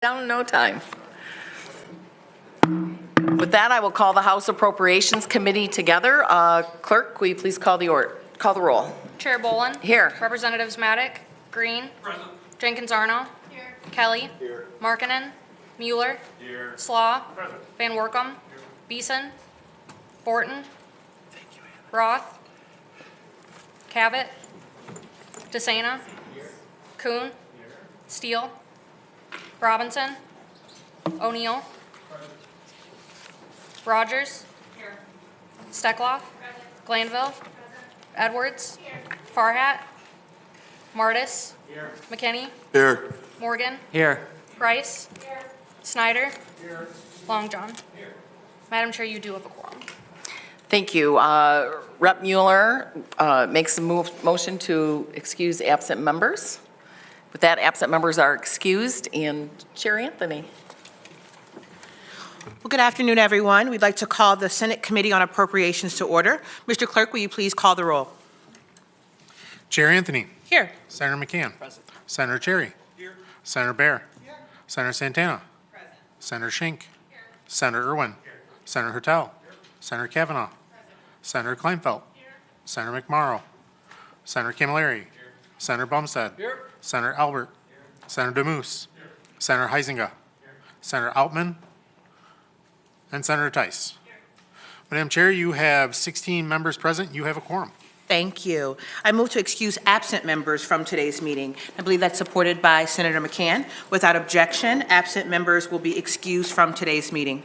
Down in no time. With that, I will call the House Appropriations Committee together. Clerk, will you please call the roll? Chair Bolin. Here. Representatives Maddock, Green. Present. Jenkins Arno. Here. Kelly. Here. Markkinen. Mueller. Here. Slaw. Present. Van Workum. Here. Beeson. Borton. Thank you, Roth. Cabot. DeSena. Here. Kuhn. Here. Steele. Robinson. O'Neill. Rogers. Here. Steckloff. Glanville. Edwards. Here. Farhat. Martis. Here. McKinney. Here. Morgan. Here. Price. Here. Snyder. Here. Longjohn. Here. Madam Chair, you do have a quorum. Thank you. Rep. Mueller makes a motion to excuse absent members. With that, absent members are excused. And Chair Anthony. Well, good afternoon, everyone. We'd like to call the Senate Committee on Appropriations to order. Mr. Clerk, will you please call the roll? Chair Anthony. Here. Senator McCann. Present. Senator Cherry. Here. Senator Bear. Here. Senator Santana. Present. Senator Schenck. Here. Senator Irwin. Here. Senator Hertel. Here. Senator Kavanaugh. Present. Senator Kleinfeld. Here. Senator McMorrow. Senator Camilleri. Here. Senator Bumstead. Here. Senator Albert. Here. Senator DeMoose. Here. Senator Heisinger. Here. Senator Altman. And Senator Tice. Here. Madam Chair, you have 16 members present. You have a quorum. Thank you. I move to excuse absent members from today's meeting. I believe that's supported by Senator McCann. Without objection, absent members will be excused from today's meeting.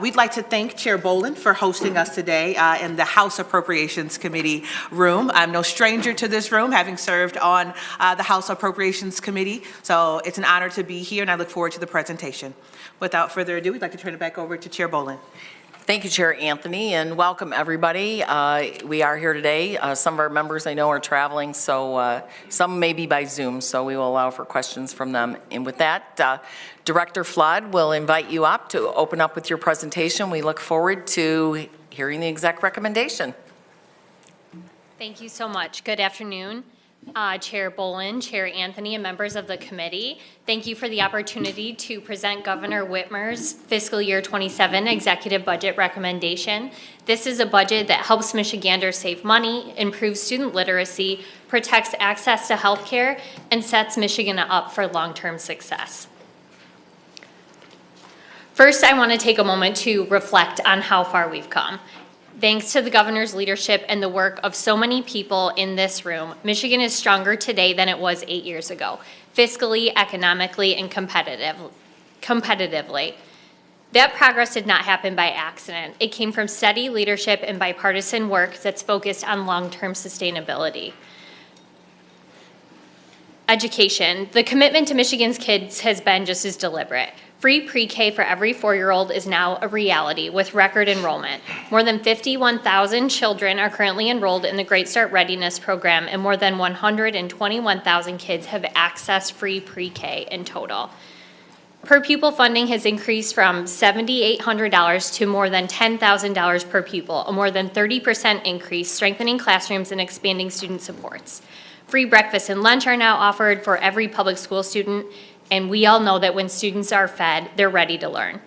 We'd like to thank Chair Bolin for hosting us today in the House Appropriations Committee room. I'm no stranger to this room, having served on the House Appropriations Committee. So it's an honor to be here, and I look forward to the presentation. Without further ado, we'd like to turn it back over to Chair Bolin. Thank you, Chair Anthony, and welcome everybody. We are here today. Some of our members I know are traveling, so some may be by Zoom, so we will allow for questions from them. And with that, Director Flood will invite you up to open up with your presentation. We look forward to hearing the exec recommendation. Thank you so much. Good afternoon. Chair Bolin, Chair Anthony, and members of the committee. Thank you for the opportunity to present Governor Whitmer's fiscal year 27 executive budget recommendation. This is a budget that helps Michiganders save money, improves student literacy, protects access to health care, and sets Michigan up for long-term success. First, I want to take a moment to reflect on how far we've come. Thanks to the governor's leadership and the work of so many people in this room, Michigan is stronger today than it was 8 years ago, fiscally, economically, and competitively. That progress did not happen by accident. It came from steady leadership and bipartisan work that's focused on long-term sustainability. Education. The commitment to Michigan's kids has been just as deliberate. Free pre-K for every 4-year-old is now a reality with record enrollment. More than 51,000 children are currently enrolled in the Great Start Readiness Program, and more than 121,000 kids have accessed free pre-K in total. Per pupil funding has increased from $7,800 to more than $10,000 per pupil, a more than 30% increase, strengthening classrooms and expanding student supports. Free breakfast and lunch are now offered for every public school student, and we all know that when students are fed, they're ready to learn.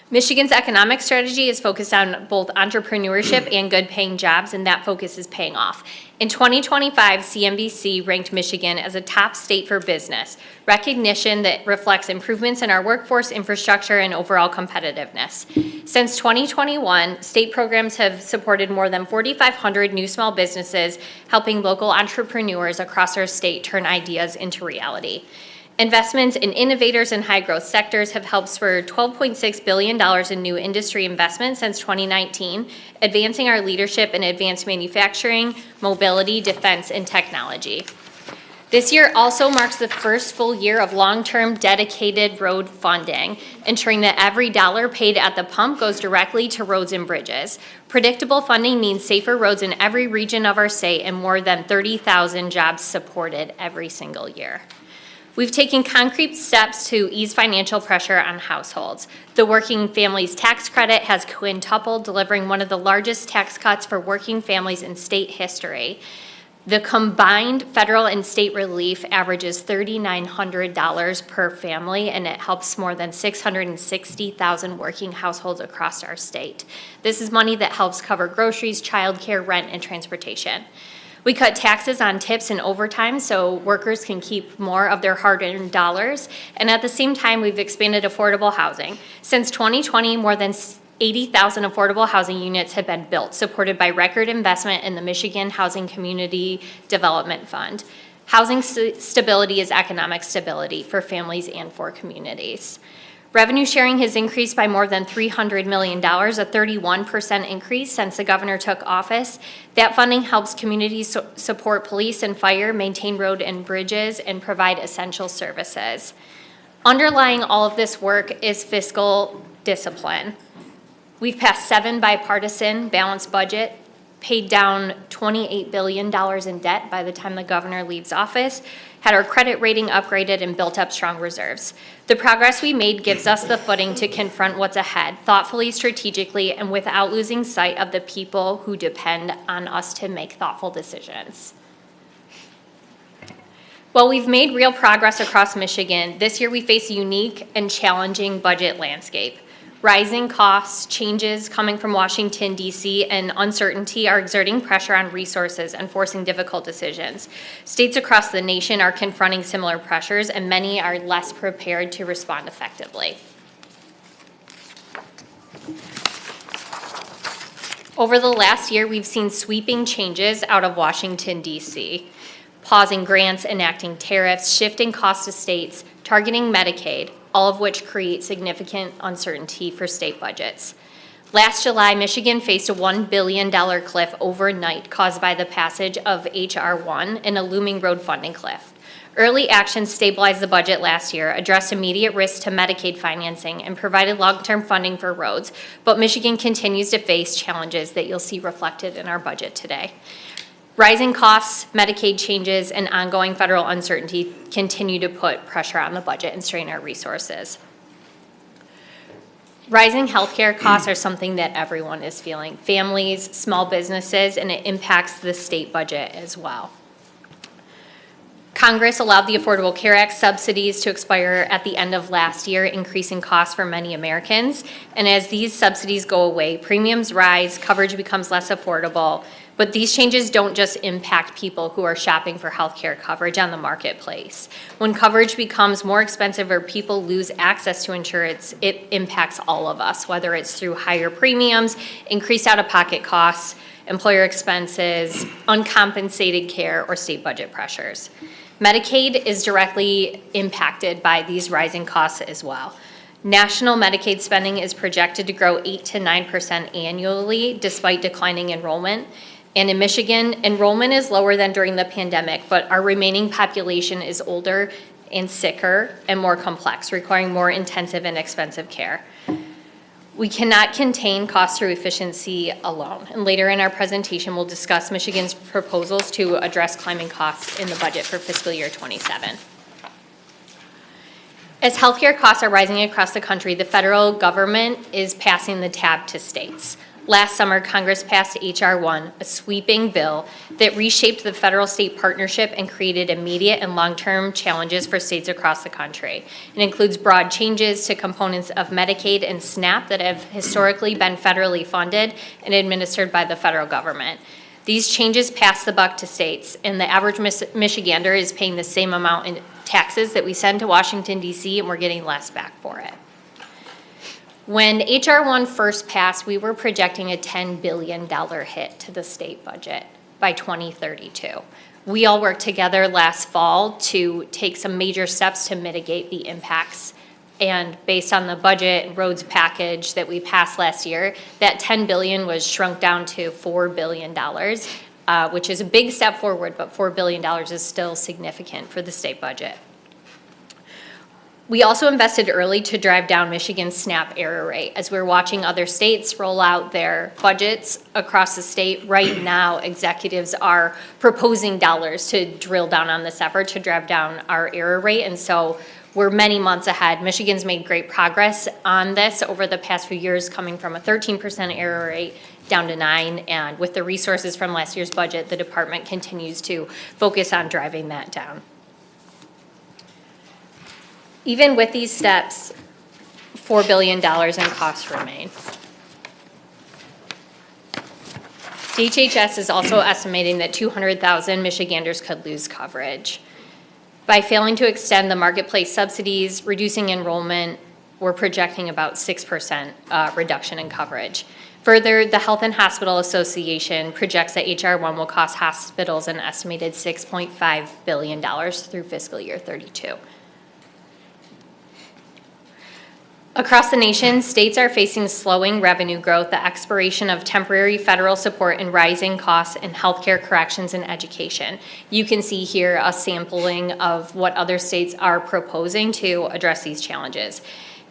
Michigan's economic strategy is focused on both entrepreneurship and good-paying jobs, and that focus is paying off. In 2025, CNBC ranked Michigan as a top state for business, recognition that reflects improvements in our workforce infrastructure and overall competitiveness. Since 2021, state programs have supported more than 4,500 new small businesses, helping local entrepreneurs across our state turn ideas into reality. Investments in innovators and high-growth sectors have helped spur $12.6 billion in new industry investment since 2019, advancing our leadership in advanced manufacturing, mobility, defense, and technology. This year also marks the first full year of long-term dedicated road funding, ensuring that every dollar paid at the pump goes directly to roads and bridges. Predictable funding means safer roads in every region of our state and more than 30,000 jobs supported every single year. We've taken concrete steps to ease financial pressure on households. The Working Families Tax Credit has quintupled, delivering one of the largest tax cuts for working families in state history. The combined federal and state relief averages $3,900 per family, and it helps more than 660,000 working households across our state. This is money that helps cover groceries, childcare, rent, and transportation. We cut taxes on tips and overtime so workers can keep more of their hard-earned dollars, and at the same time, we've expanded affordable housing. Since 2020, more than 80,000 affordable housing units have been built, supported by record investment in the Michigan Housing Community Development Fund. Housing stability is economic stability for families and for communities. Revenue sharing has increased by more than $300 million, a 31% increase since the governor took office. That funding helps communities support police and fire, maintain road and bridges, and provide essential services. Underlying all of this work is fiscal discipline. We've passed 7 bipartisan balanced budget, paid down $28 billion in debt by the time the governor leaves office, had our credit rating upgraded, and built up strong reserves. The progress we made gives us the footing to confront what's ahead, thoughtfully, strategically, and without losing sight of the people who depend on us to make thoughtful decisions. While we've made real progress across Michigan, this year we face a unique and challenging budget landscape. Rising costs, changes coming from Washington, D.C., and uncertainty are exerting pressure on resources and forcing difficult decisions. States across the nation are confronting similar pressures, and many are less prepared to respond effectively. Over the last year, we've seen sweeping changes out of Washington, D.C., pausing grants, enacting tariffs, shifting costs to states, targeting Medicaid, all of which create significant uncertainty for state budgets. Last July, Michigan faced a $1 billion cliff overnight caused by the passage of H.R. 1 and a looming road funding cliff. Early actions stabilized the budget last year, addressed immediate risks to Medicaid financing, and provided long-term funding for roads, but Michigan continues to face challenges that you'll see reflected in our budget today. Rising costs, Medicaid changes, and ongoing federal uncertainty continue to put pressure on the budget and strain our resources. Rising healthcare costs are something that everyone is feeling, families, small businesses, and it impacts the state budget as well. Congress allowed the Affordable Care Act subsidies to expire at the end of last year, increasing costs for many Americans. And as these subsidies go away, premiums rise, coverage becomes less affordable. But these changes don't just impact people who are shopping for health care coverage on the marketplace. When coverage becomes more expensive or people lose access to insurance, it impacts all of us, whether it's through higher premiums, increased out-of-pocket costs, employer expenses, uncompensated care, or state budget pressures. Medicaid is directly impacted by these rising costs as well. National Medicaid spending is projected to grow 8 to 9% annually despite declining enrollment. And in Michigan, enrollment is lower than during the pandemic, but our remaining population is older and sicker and more complex, requiring more intensive and expensive care. We cannot contain costs through efficiency alone. And later in our presentation, we'll discuss Michigan's proposals to address climbing costs in the budget for fiscal year 27. As healthcare costs are rising across the country, the federal government is passing the tab to states. Last summer, Congress passed H.R. 1, a sweeping bill that reshaped the federal-state partnership and created immediate and long-term challenges for states across the country. It includes broad changes to components of Medicaid and SNAP that have historically been federally funded and administered by the federal government. These changes pass the buck to states, and the average Michigander is paying the same amount in taxes that we send to Washington, D.C., and we're getting less back for it. When H.R. 1 first passed, we were projecting a $10 billion hit to the state budget by 2032. We all worked together last fall to take some major steps to mitigate the impacts. And based on the budget and roads package that we passed last year, that $10 billion was shrunk down to $4 billion, which is a big step forward, but $4 billion is still significant for the state budget. We also invested early to drive down Michigan's SNAP error rate. As we're watching other states roll out their budgets across the state, right now executives are proposing dollars to drill down on this effort to drive down our error rate. And so we're many months ahead. Michigan's made great progress on this over the past few years, coming from a 13% error rate down to 9. And with the resources from last year's budget, the department continues to focus on driving that down. Even with these steps, $4 billion in costs remain. DHHS is also estimating that 200,000 Michiganders could lose coverage. By failing to extend the marketplace subsidies, reducing enrollment, we're projecting about 6% reduction in coverage. Further, the Health and Hospital Association projects that HR 1 will cost hospitals an estimated $6.5 billion through fiscal year 32. Across the nation, states are facing slowing revenue growth, the expiration of temporary federal support, and rising costs in healthcare, corrections, and education. You can see here a sampling of what other states are proposing to address these challenges.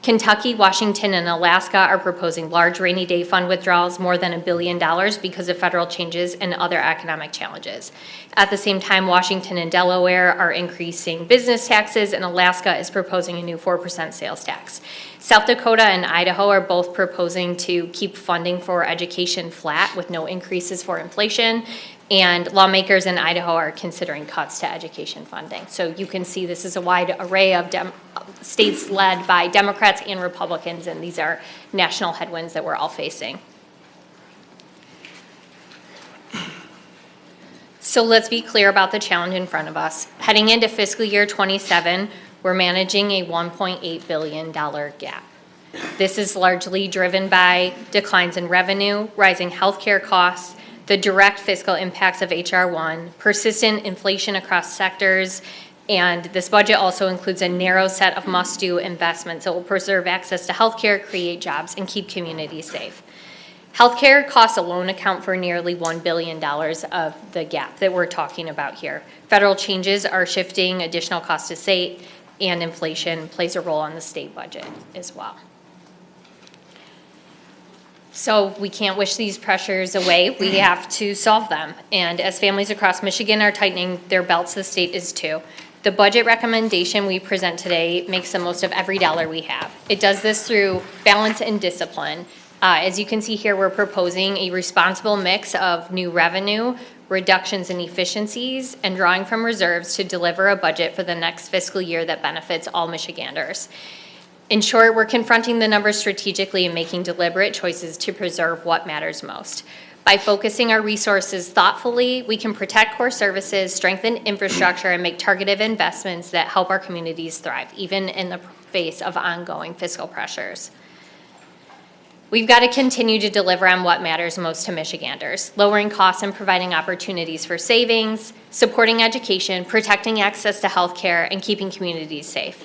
Kentucky, Washington, and Alaska are proposing large rainy day fund withdrawals, more than $1 billion because of federal changes and other economic challenges. At the same time, Washington and Delaware are increasing business taxes, and Alaska is proposing a new 4% sales tax. South Dakota and Idaho are both proposing to keep funding for education flat with no increases for inflation, and lawmakers in Idaho are considering cuts to education funding. So you can see this is a wide array of states led by Democrats and Republicans, and these are national headwinds that we're all facing. So let's be clear about the challenge in front of us. Heading into fiscal year 27, we're managing a $1.8 billion gap. This is largely driven by declines in revenue, rising healthcare costs, the direct fiscal impacts of HR 1, persistent inflation across sectors, and this budget also includes a narrow set of must-do investments that will preserve access to healthcare, create jobs, and keep communities safe. Healthcare costs alone account for nearly $1 billion of the gap that we're talking about here. Federal changes are shifting additional costs to state, and inflation plays a role on the state budget as well. So we can't wish these pressures away. We have to solve them. And as families across Michigan are tightening their belts, the state is too. The budget recommendation we present today makes the most of every dollar we have. It does this through balance and discipline. As you can see here, we're proposing a responsible mix of new revenue, reductions in efficiencies, and drawing from reserves to deliver a budget for the next fiscal year that benefits all Michiganders. In short, we're confronting the numbers strategically and making deliberate choices to preserve what matters most. By focusing our resources thoughtfully, we can protect core services, strengthen infrastructure, and make targeted investments that help our communities thrive, even in the face of ongoing fiscal pressures. We've got to continue to deliver on what matters most to Michiganders, lowering costs and providing opportunities for savings, supporting education, protecting access to health care, and keeping communities safe.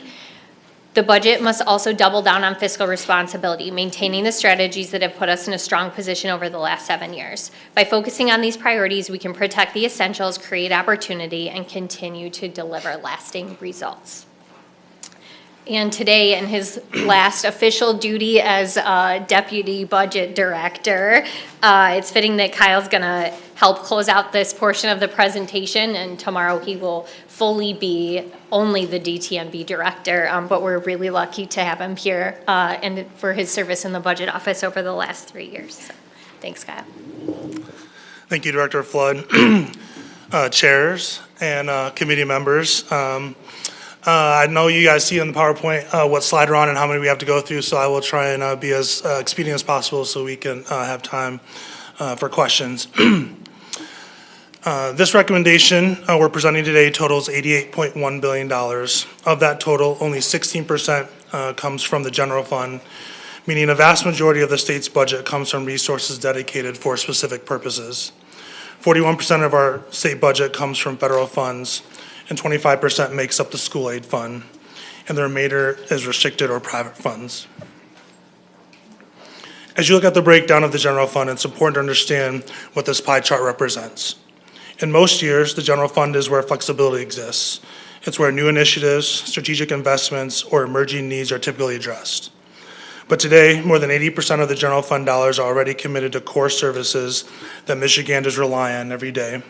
The budget must also double down on fiscal responsibility, maintaining the strategies that have put us in a strong position over the last 7 years. By focusing on these priorities, we can protect the essentials, create opportunity, and continue to deliver lasting results. And today, in his last official duty as Deputy Budget Director, it's fitting that Kyle's going to help close out this portion of the presentation, and tomorrow he will fully be only the DTMB Director, but we're really lucky to have him here and for his service in the Budget Office over the last 3 years. So, thanks, Kyle. Thank you, Director Flood, chairs, and committee members. I know you guys see on the PowerPoint what slide we're on and how many we have to go through, so I will try and be as expedient as possible so we can have time for questions. This recommendation we're presenting today totals $88.1 billion. Of that total, only 16% comes from the general fund, meaning a vast majority of the state's budget comes from resources dedicated for specific purposes. 41% of our state budget comes from federal funds, and 25% makes up the school aid fund, and the remainder is restricted or private funds. As you look at the breakdown of the general fund, it's important to understand what this pie chart represents. In most years, the general fund is where flexibility exists. It's where new initiatives, strategic investments, or emerging needs are typically addressed. But today, more than 80% of the general fund dollars are already committed to core services that Michiganders rely on every day,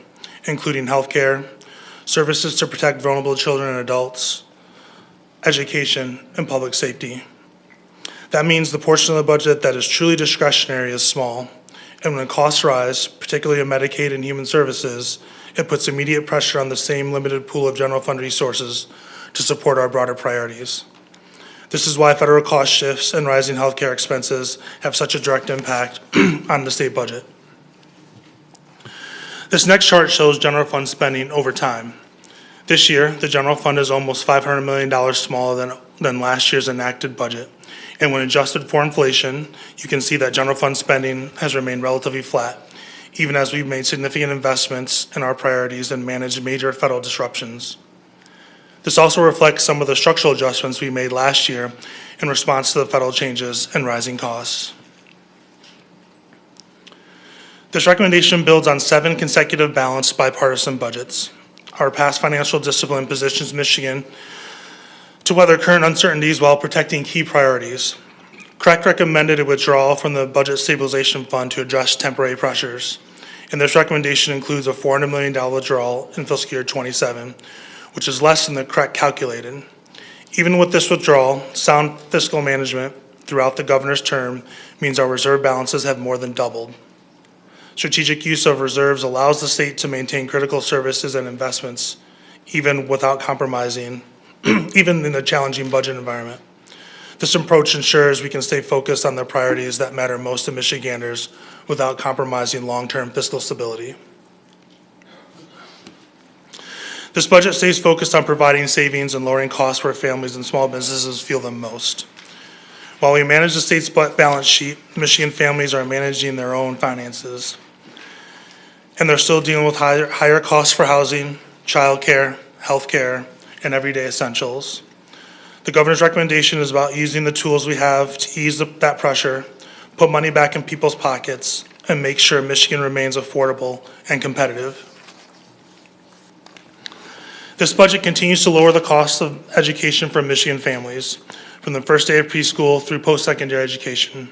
including healthcare, services to protect vulnerable children and adults, education, and public safety. That means the portion of the budget that is truly discretionary is small, And when costs rise, particularly in Medicaid and human services, it puts immediate pressure on the same limited pool of general fund resources to support our broader priorities. This is why federal cost shifts and rising healthcare expenses have such a direct impact on the state budget. This next chart shows general fund spending over time. This year, the general fund is almost $500 million smaller than last year's enacted budget. And when adjusted for inflation, you can see that general fund spending has remained relatively flat, even as we've made significant investments in our priorities and managed major federal disruptions. This also reflects some of the structural adjustments we made last year in response to the federal changes and rising costs. This recommendation builds on 7 consecutive balanced bipartisan budgets. Our past financial discipline positions Michigan to weather current uncertainties while protecting key priorities. CREC recommended a withdrawal from the Budget Stabilization Fund to address temporary pressures. And this recommendation includes a $400 million withdrawal in fiscal year 27, which is less than the CREC calculated. Even with this withdrawal, sound fiscal management throughout the governor's term means our reserve balances have more than doubled. Strategic use of reserves allows the state to maintain critical services and investments, even without compromising, even in a challenging budget environment. This approach ensures we can stay focused on the priorities that matter most to Michiganders without compromising long-term fiscal stability. This budget stays focused on providing savings and lowering costs where families and small businesses feel them most. While we manage the state's balance sheet, Michigan families are managing their own finances. And they're still dealing with higher costs for housing, childcare, healthcare, and everyday essentials. The governor's recommendation is about using the tools we have to ease that pressure, put money back in people's pockets, and make sure Michigan remains affordable and competitive. This budget continues to lower the cost of education for Michigan families, from the first day of preschool through post-secondary education.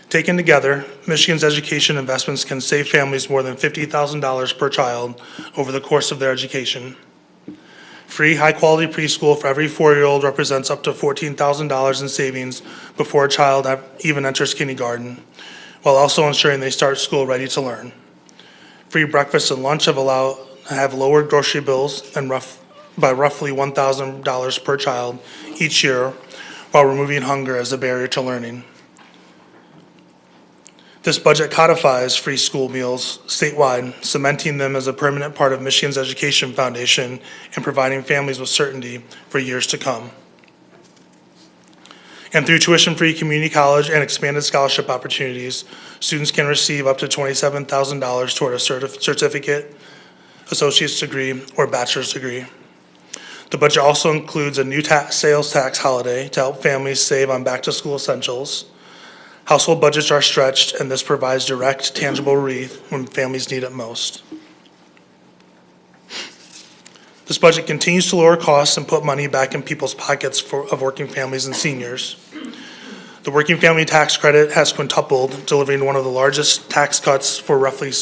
Taken together, Michigan's education investments can save families more than $50,000 per child over the course of their education. Free, high-quality preschool for every 4-year-old represents up to $14,000 in savings before a child even enters kindergarten, while also ensuring they start school ready to learn. Free breakfast and lunch have lowered grocery bills by roughly $1,000 per child each year, while removing hunger as a barrier to learning. This budget codifies free school meals statewide, cementing them as a permanent part of Michigan's education foundation and providing families with certainty for years to come. And through tuition-free community college and expanded scholarship opportunities, students can receive up to $27,000 toward a certificate, associate's degree, or bachelor's degree. The budget also includes a new sales tax holiday to help families save on back-to-school essentials. Household budgets are stretched, and this provides direct, tangible relief when families need it most. This budget continues to lower costs and put money back in people's pockets of working families and seniors. The working family tax credit has quintupled, delivering one of the largest tax cuts for roughly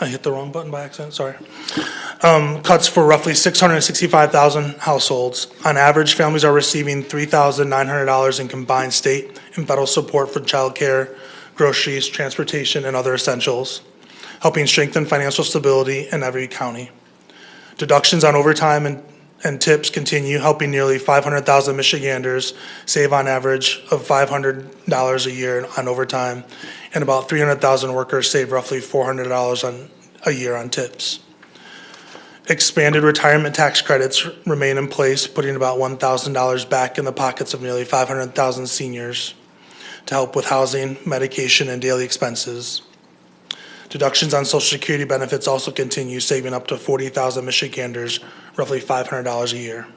I hit the wrong button by accident, sorry. Cuts for roughly 665,000 households. On average, families are receiving $3,900 in combined state and federal support for childcare, groceries, transportation, and other essentials, helping strengthen financial stability in every county. Deductions on overtime and tips continue, helping nearly 500,000 Michiganders save on average of $500 a year on overtime, and about 300,000 workers save roughly $400 a year on tips. Expanded retirement tax credits remain in place, putting about $1,000 back in the pockets of nearly 500,000 seniors to help with housing, medication, and daily expenses. Deductions on Social Security benefits also continue, saving up to 40,000 Michiganders roughly $500 a year.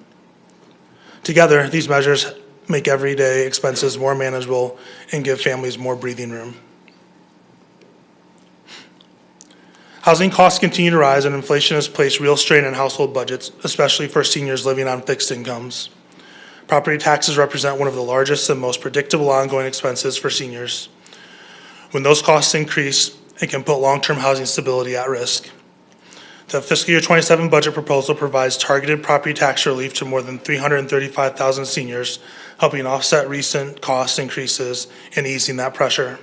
Together, these measures make everyday expenses more manageable and give families more breathing room. Housing costs continue to rise, and inflation has placed real strain on household budgets, especially for seniors living on fixed incomes. Property taxes represent one of the largest and most predictable ongoing expenses for seniors. When those costs increase, it can put long-term housing stability at risk. The fiscal year 27 budget proposal provides targeted property tax relief to more than 335,000 seniors, helping offset recent cost increases and easing that pressure.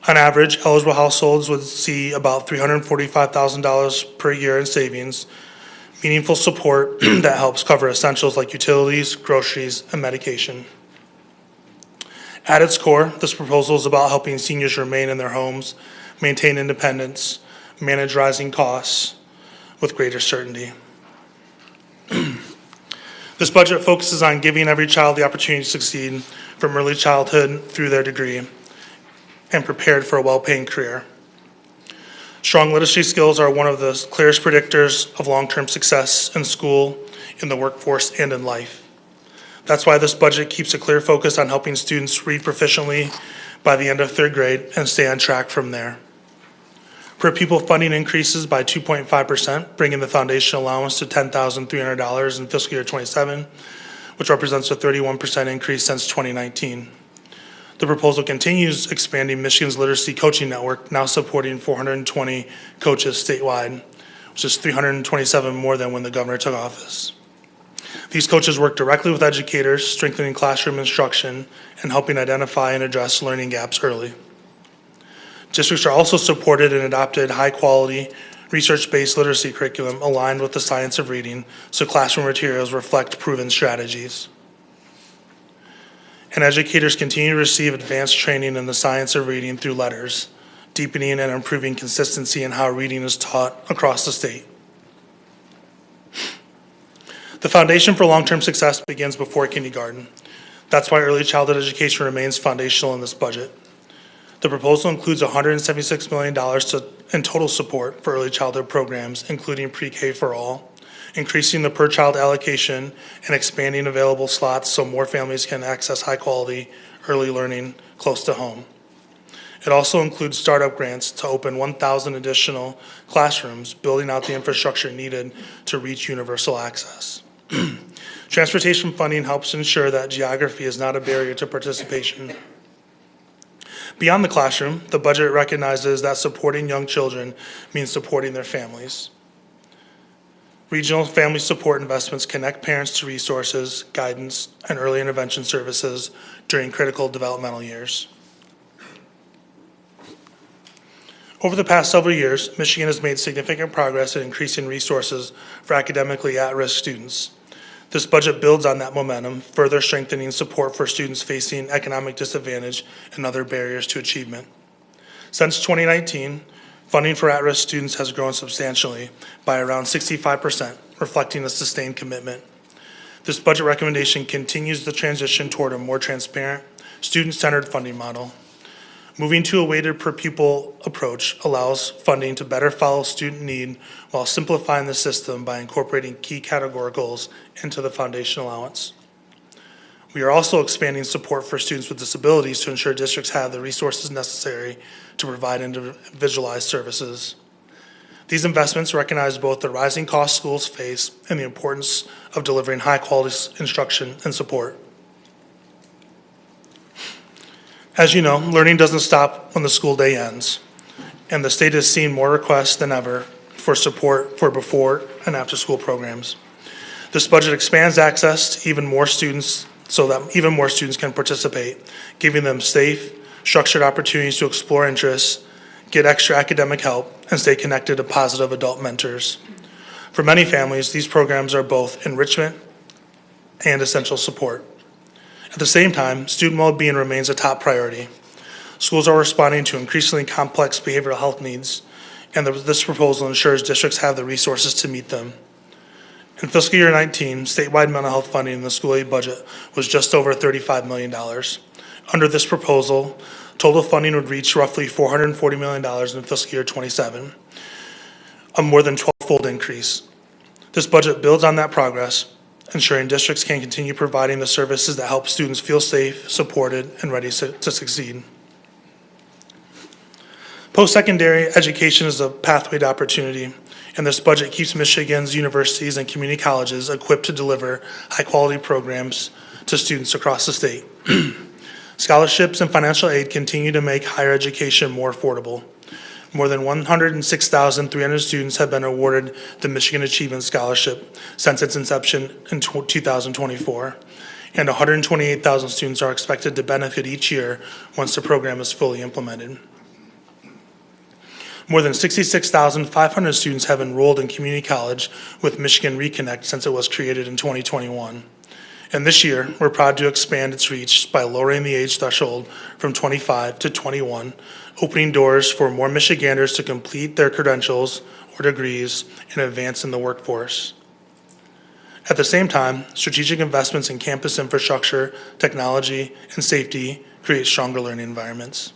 On average, eligible households would see about $345,000 per year in savings, meaningful support that helps cover essentials like utilities, groceries, and medication. At its core, this proposal is about helping seniors remain in their homes, maintain independence, manage rising costs with greater certainty. This budget focuses on giving every child the opportunity to succeed from early childhood through their degree and prepared for a well-paying career. Strong literacy skills are one of the clearest predictors of long-term success in school, in the workforce, and in life. That's why this budget keeps a clear focus on helping students read proficiently by the end of third grade and stay on track from there. Per pupil funding increases by 2.5%, bringing the foundation allowance to $10,300 in fiscal year 27, which represents a 31% increase since 2019. The proposal continues expanding Michigan's literacy coaching network, now supporting 420 coaches statewide, which is 327 more than when the governor took office. These coaches work directly with educators, strengthening classroom instruction and helping identify and address learning gaps early. Districts are also supported and adopted high-quality, research-based literacy curriculum aligned with the science of reading, so classroom materials reflect proven strategies. And educators continue to receive advanced training in the science of reading through letters, deepening and improving consistency in how reading is taught across the state. The foundation for long-term success begins before kindergarten. That's why early childhood education remains foundational in this budget. The proposal includes $176 million in total support for early childhood programs, including pre-K for all, increasing the per-child allocation and expanding available slots so more families can access high-quality early learning close to home. It also includes startup grants to open 1,000 additional classrooms, building out the infrastructure needed to reach universal access. Transportation funding helps ensure that geography is not a barrier to participation. Beyond the classroom, the budget recognizes that supporting young children means supporting their families. Regional family support investments connect parents to resources, guidance, and early intervention services during critical developmental years. Over the past several years, Michigan has made significant progress in increasing resources for academically at-risk students. This budget builds on that momentum, further strengthening support for students facing economic disadvantage and other barriers to achievement. Since 2019, funding for at-risk students has grown substantially by around 65%, reflecting a sustained commitment. This budget recommendation continues the transition toward a more transparent, student-centered funding model. Moving to a weighted per pupil approach allows funding to better follow student need while simplifying the system by incorporating key categoricals into the foundation allowance. We are also expanding support for students with disabilities to ensure districts have the resources necessary to provide individualized services. These investments recognize both the rising costs schools face and the importance of delivering high-quality instruction and support. As you know, learning doesn't stop when the school day ends, and the state has seen more requests than ever for support for before and after school programs. This budget expands access to even more students so that even more students can participate, giving them safe, structured opportunities to explore interests, get extra academic help, and stay connected to positive adult mentors. For many families, these programs are both enrichment and essential support. At the same time, student well-being remains a top priority. Schools are responding to increasingly complex behavioral health needs, and this proposal ensures districts have the resources to meet them. In fiscal year 19, statewide mental health funding in the school aid budget was just over $35 million. Under this proposal, total funding would reach roughly $440 million in fiscal year 27, a more than 12-fold increase. This budget builds on that progress, ensuring districts can continue providing the services that help students feel safe, supported, and ready to succeed. Post-secondary education is a pathway to opportunity, and this budget keeps Michigan's universities and community colleges equipped to deliver high-quality programs to students across the state. Scholarships and financial aid continue to make higher education more affordable. More than 106,300 students have been awarded the Michigan Achievement Scholarship since its inception in 2024, and 128,000 students are expected to benefit each year once the program is fully implemented. More than 66,500 students have enrolled in community college with Michigan Reconnect since it was created in 2021. And this year, we're proud to expand its reach by lowering the age threshold from 25 to 21, opening doors for more Michiganders to complete their credentials or degrees and advance in the workforce. At the same time, strategic investments in campus infrastructure, technology, and safety create stronger learning environments.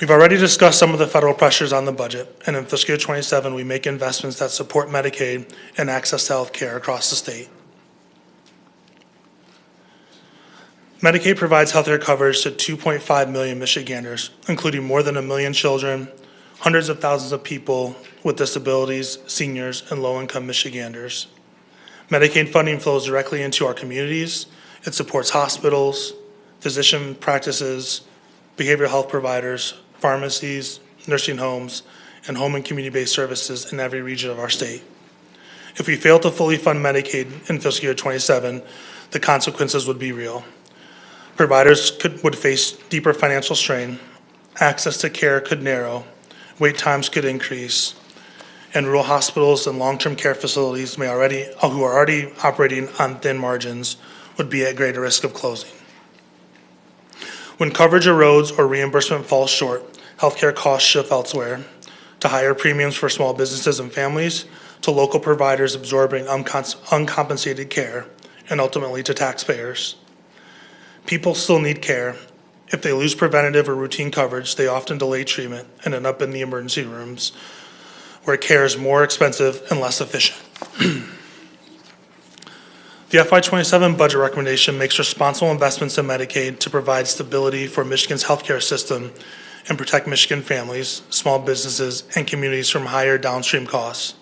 We've already discussed some of the federal pressures on the budget, and in fiscal year 27, we make investments that support Medicaid and access to health care across the state. Medicaid provides health care coverage to 2.5 million Michiganders, including more than 1 million children, hundreds of thousands of people with disabilities, seniors, and low-income Michiganders. Medicaid funding flows directly into our communities. It supports hospitals, physician practices, behavioral health providers, pharmacies, nursing homes, and home and community-based services in every region of our state. If we fail to fully fund Medicaid in fiscal year 27, the consequences would be real. Providers would face deeper financial strain, access to care could narrow, wait times could increase, and rural hospitals and long-term care facilities who are already operating on thin margins would be at greater risk of closing. When coverage erodes or reimbursement falls short, healthcare costs shift elsewhere, to higher premiums for small businesses and families, to local providers absorbing uncompensated care, and ultimately to taxpayers. People still need care. If they lose preventative or routine coverage, they often delay treatment and end up in the emergency rooms, where care is more expensive and less efficient. The FY27 budget recommendation makes responsible investments in Medicaid to provide stability for Michigan's healthcare system and protect Michigan families, small businesses, and communities from higher downstream costs.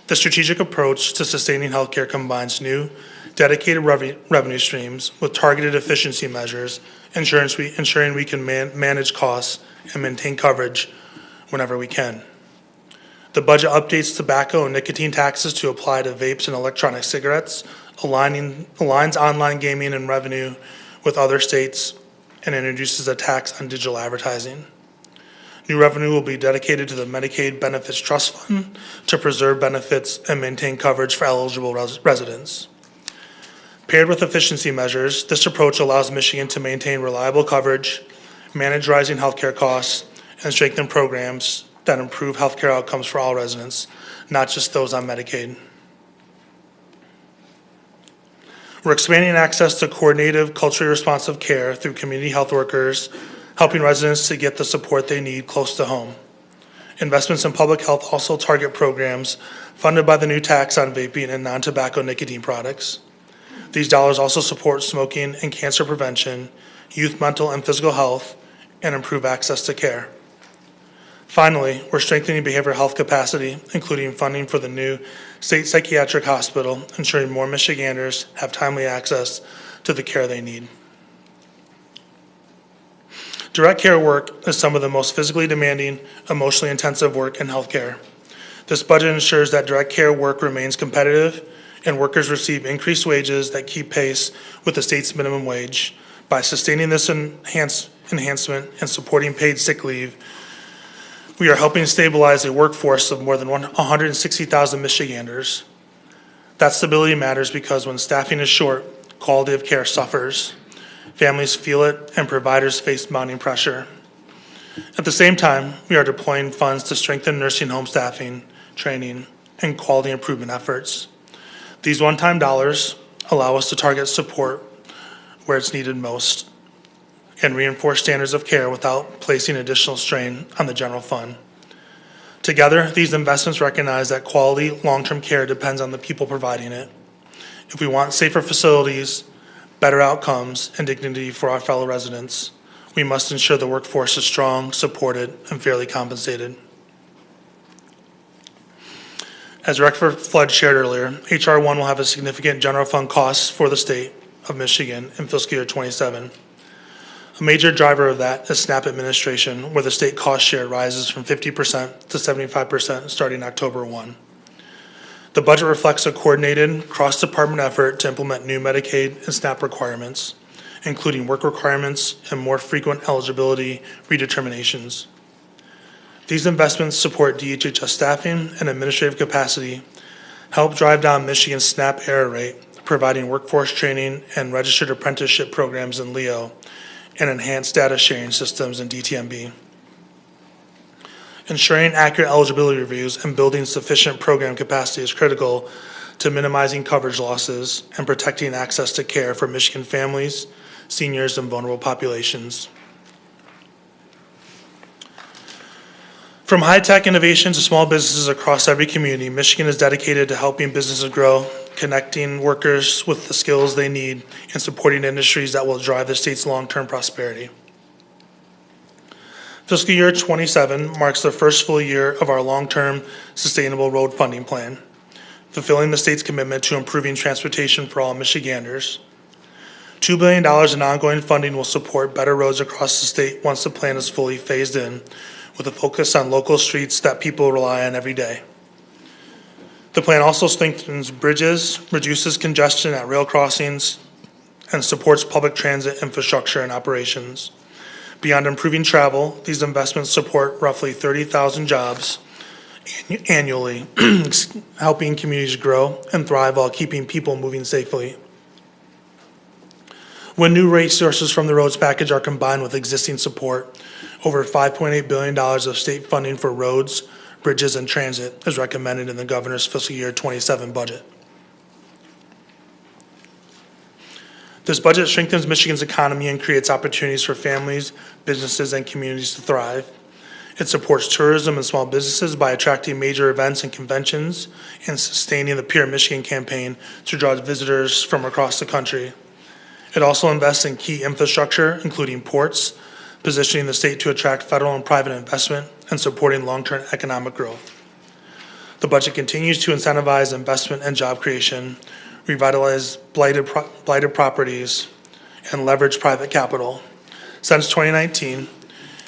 The strategic approach to sustaining healthcare combines new, dedicated revenue streams with targeted efficiency measures, ensuring we can manage costs and maintain coverage whenever we can. The budget updates tobacco and nicotine taxes to apply to vapes and electronic cigarettes, aligns online gaming and revenue with other states, and introduces a tax on digital advertising. New revenue will be dedicated to the Medicaid Benefits Trust Fund to preserve benefits and maintain coverage for eligible residents. Paired with efficiency measures, this approach allows Michigan to maintain reliable coverage, manage rising healthcare costs, and strengthen programs that improve healthcare outcomes for all residents, not just those on Medicaid. We're expanding access to coordinated, culturally responsive care through community health workers, helping residents to get the support they need close to home. Investments in public health also target programs funded by the new tax on vaping and non-tobacco nicotine products. These dollars also support smoking and cancer prevention, youth mental and physical health, and improve access to care. Finally, we're strengthening behavioral health capacity, including funding for the new state psychiatric hospital, ensuring more Michiganders have timely access to the care they need. Direct care work is some of the most physically demanding, emotionally intensive work in healthcare. This budget ensures that direct care work remains competitive and workers receive increased wages that keep pace with the state's minimum wage. By sustaining this enhancement and supporting paid sick leave, we are helping stabilize a workforce of more than 160,000 Michiganders. That stability matters because when staffing is short, quality of care suffers. Families feel it and providers face mounting pressure. At the same time, we are deploying funds to strengthen nursing home staffing, training, and quality improvement efforts. These one-time dollars allow us to target support where it's needed most and reinforce standards of care without placing additional strain on the general fund. Together, these investments recognize that quality long-term care depends on the people providing it. If we want safer facilities, better outcomes, and dignity for our fellow residents, we must ensure the workforce is strong, supported, and fairly compensated. As Director Flood shared earlier, H.R. 1 will have a significant general fund costs for the state of Michigan in fiscal year 27. A major driver of that is SNAP administration, where the state cost share rises from 50% to 75% starting October 1. The budget reflects a coordinated, cross-department effort to implement new Medicaid and SNAP requirements, including work requirements and more frequent eligibility redeterminations. These investments support DHHS staffing and administrative capacity, help drive down Michigan's SNAP error rate, providing workforce training and registered apprenticeship programs in LEO, and enhanced data sharing systems in DTMB. Ensuring accurate eligibility reviews and building sufficient program capacity is critical to minimizing coverage losses and protecting access to care for Michigan families, seniors, and vulnerable populations. From high-tech innovation to small businesses across every community, Michigan is dedicated to helping businesses grow, connecting workers with the skills they need, and supporting industries that will drive the state's long-term prosperity. Fiscal year 27 marks the first full year of our long-term sustainable road funding plan, fulfilling the state's commitment to improving transportation for all Michiganders. $2 billion in ongoing funding will support better roads across the state once the plan is fully phased in, with a focus on local streets that people rely on every day. The plan also strengthens bridges, reduces congestion at rail crossings, and supports public transit infrastructure and operations. Beyond improving travel, these investments support roughly 30,000 jobs annually, helping communities grow and thrive while keeping people moving safely. When new resources from the roads package are combined with existing support, over $5.8 billion of state funding for roads, bridges, and transit is recommended in the governor's fiscal year 27 budget. This budget strengthens Michigan's economy and creates opportunities for families, businesses, and communities to thrive. It supports tourism and small businesses by attracting major events and conventions and sustaining the Pure Michigan campaign to draw visitors from across the country. It also invests in key infrastructure, including ports, positioning the state to attract federal and private investment and supporting long-term economic growth. The budget continues to incentivize investment and job creation, revitalize blighted properties, and leverage private capital. Since 2019,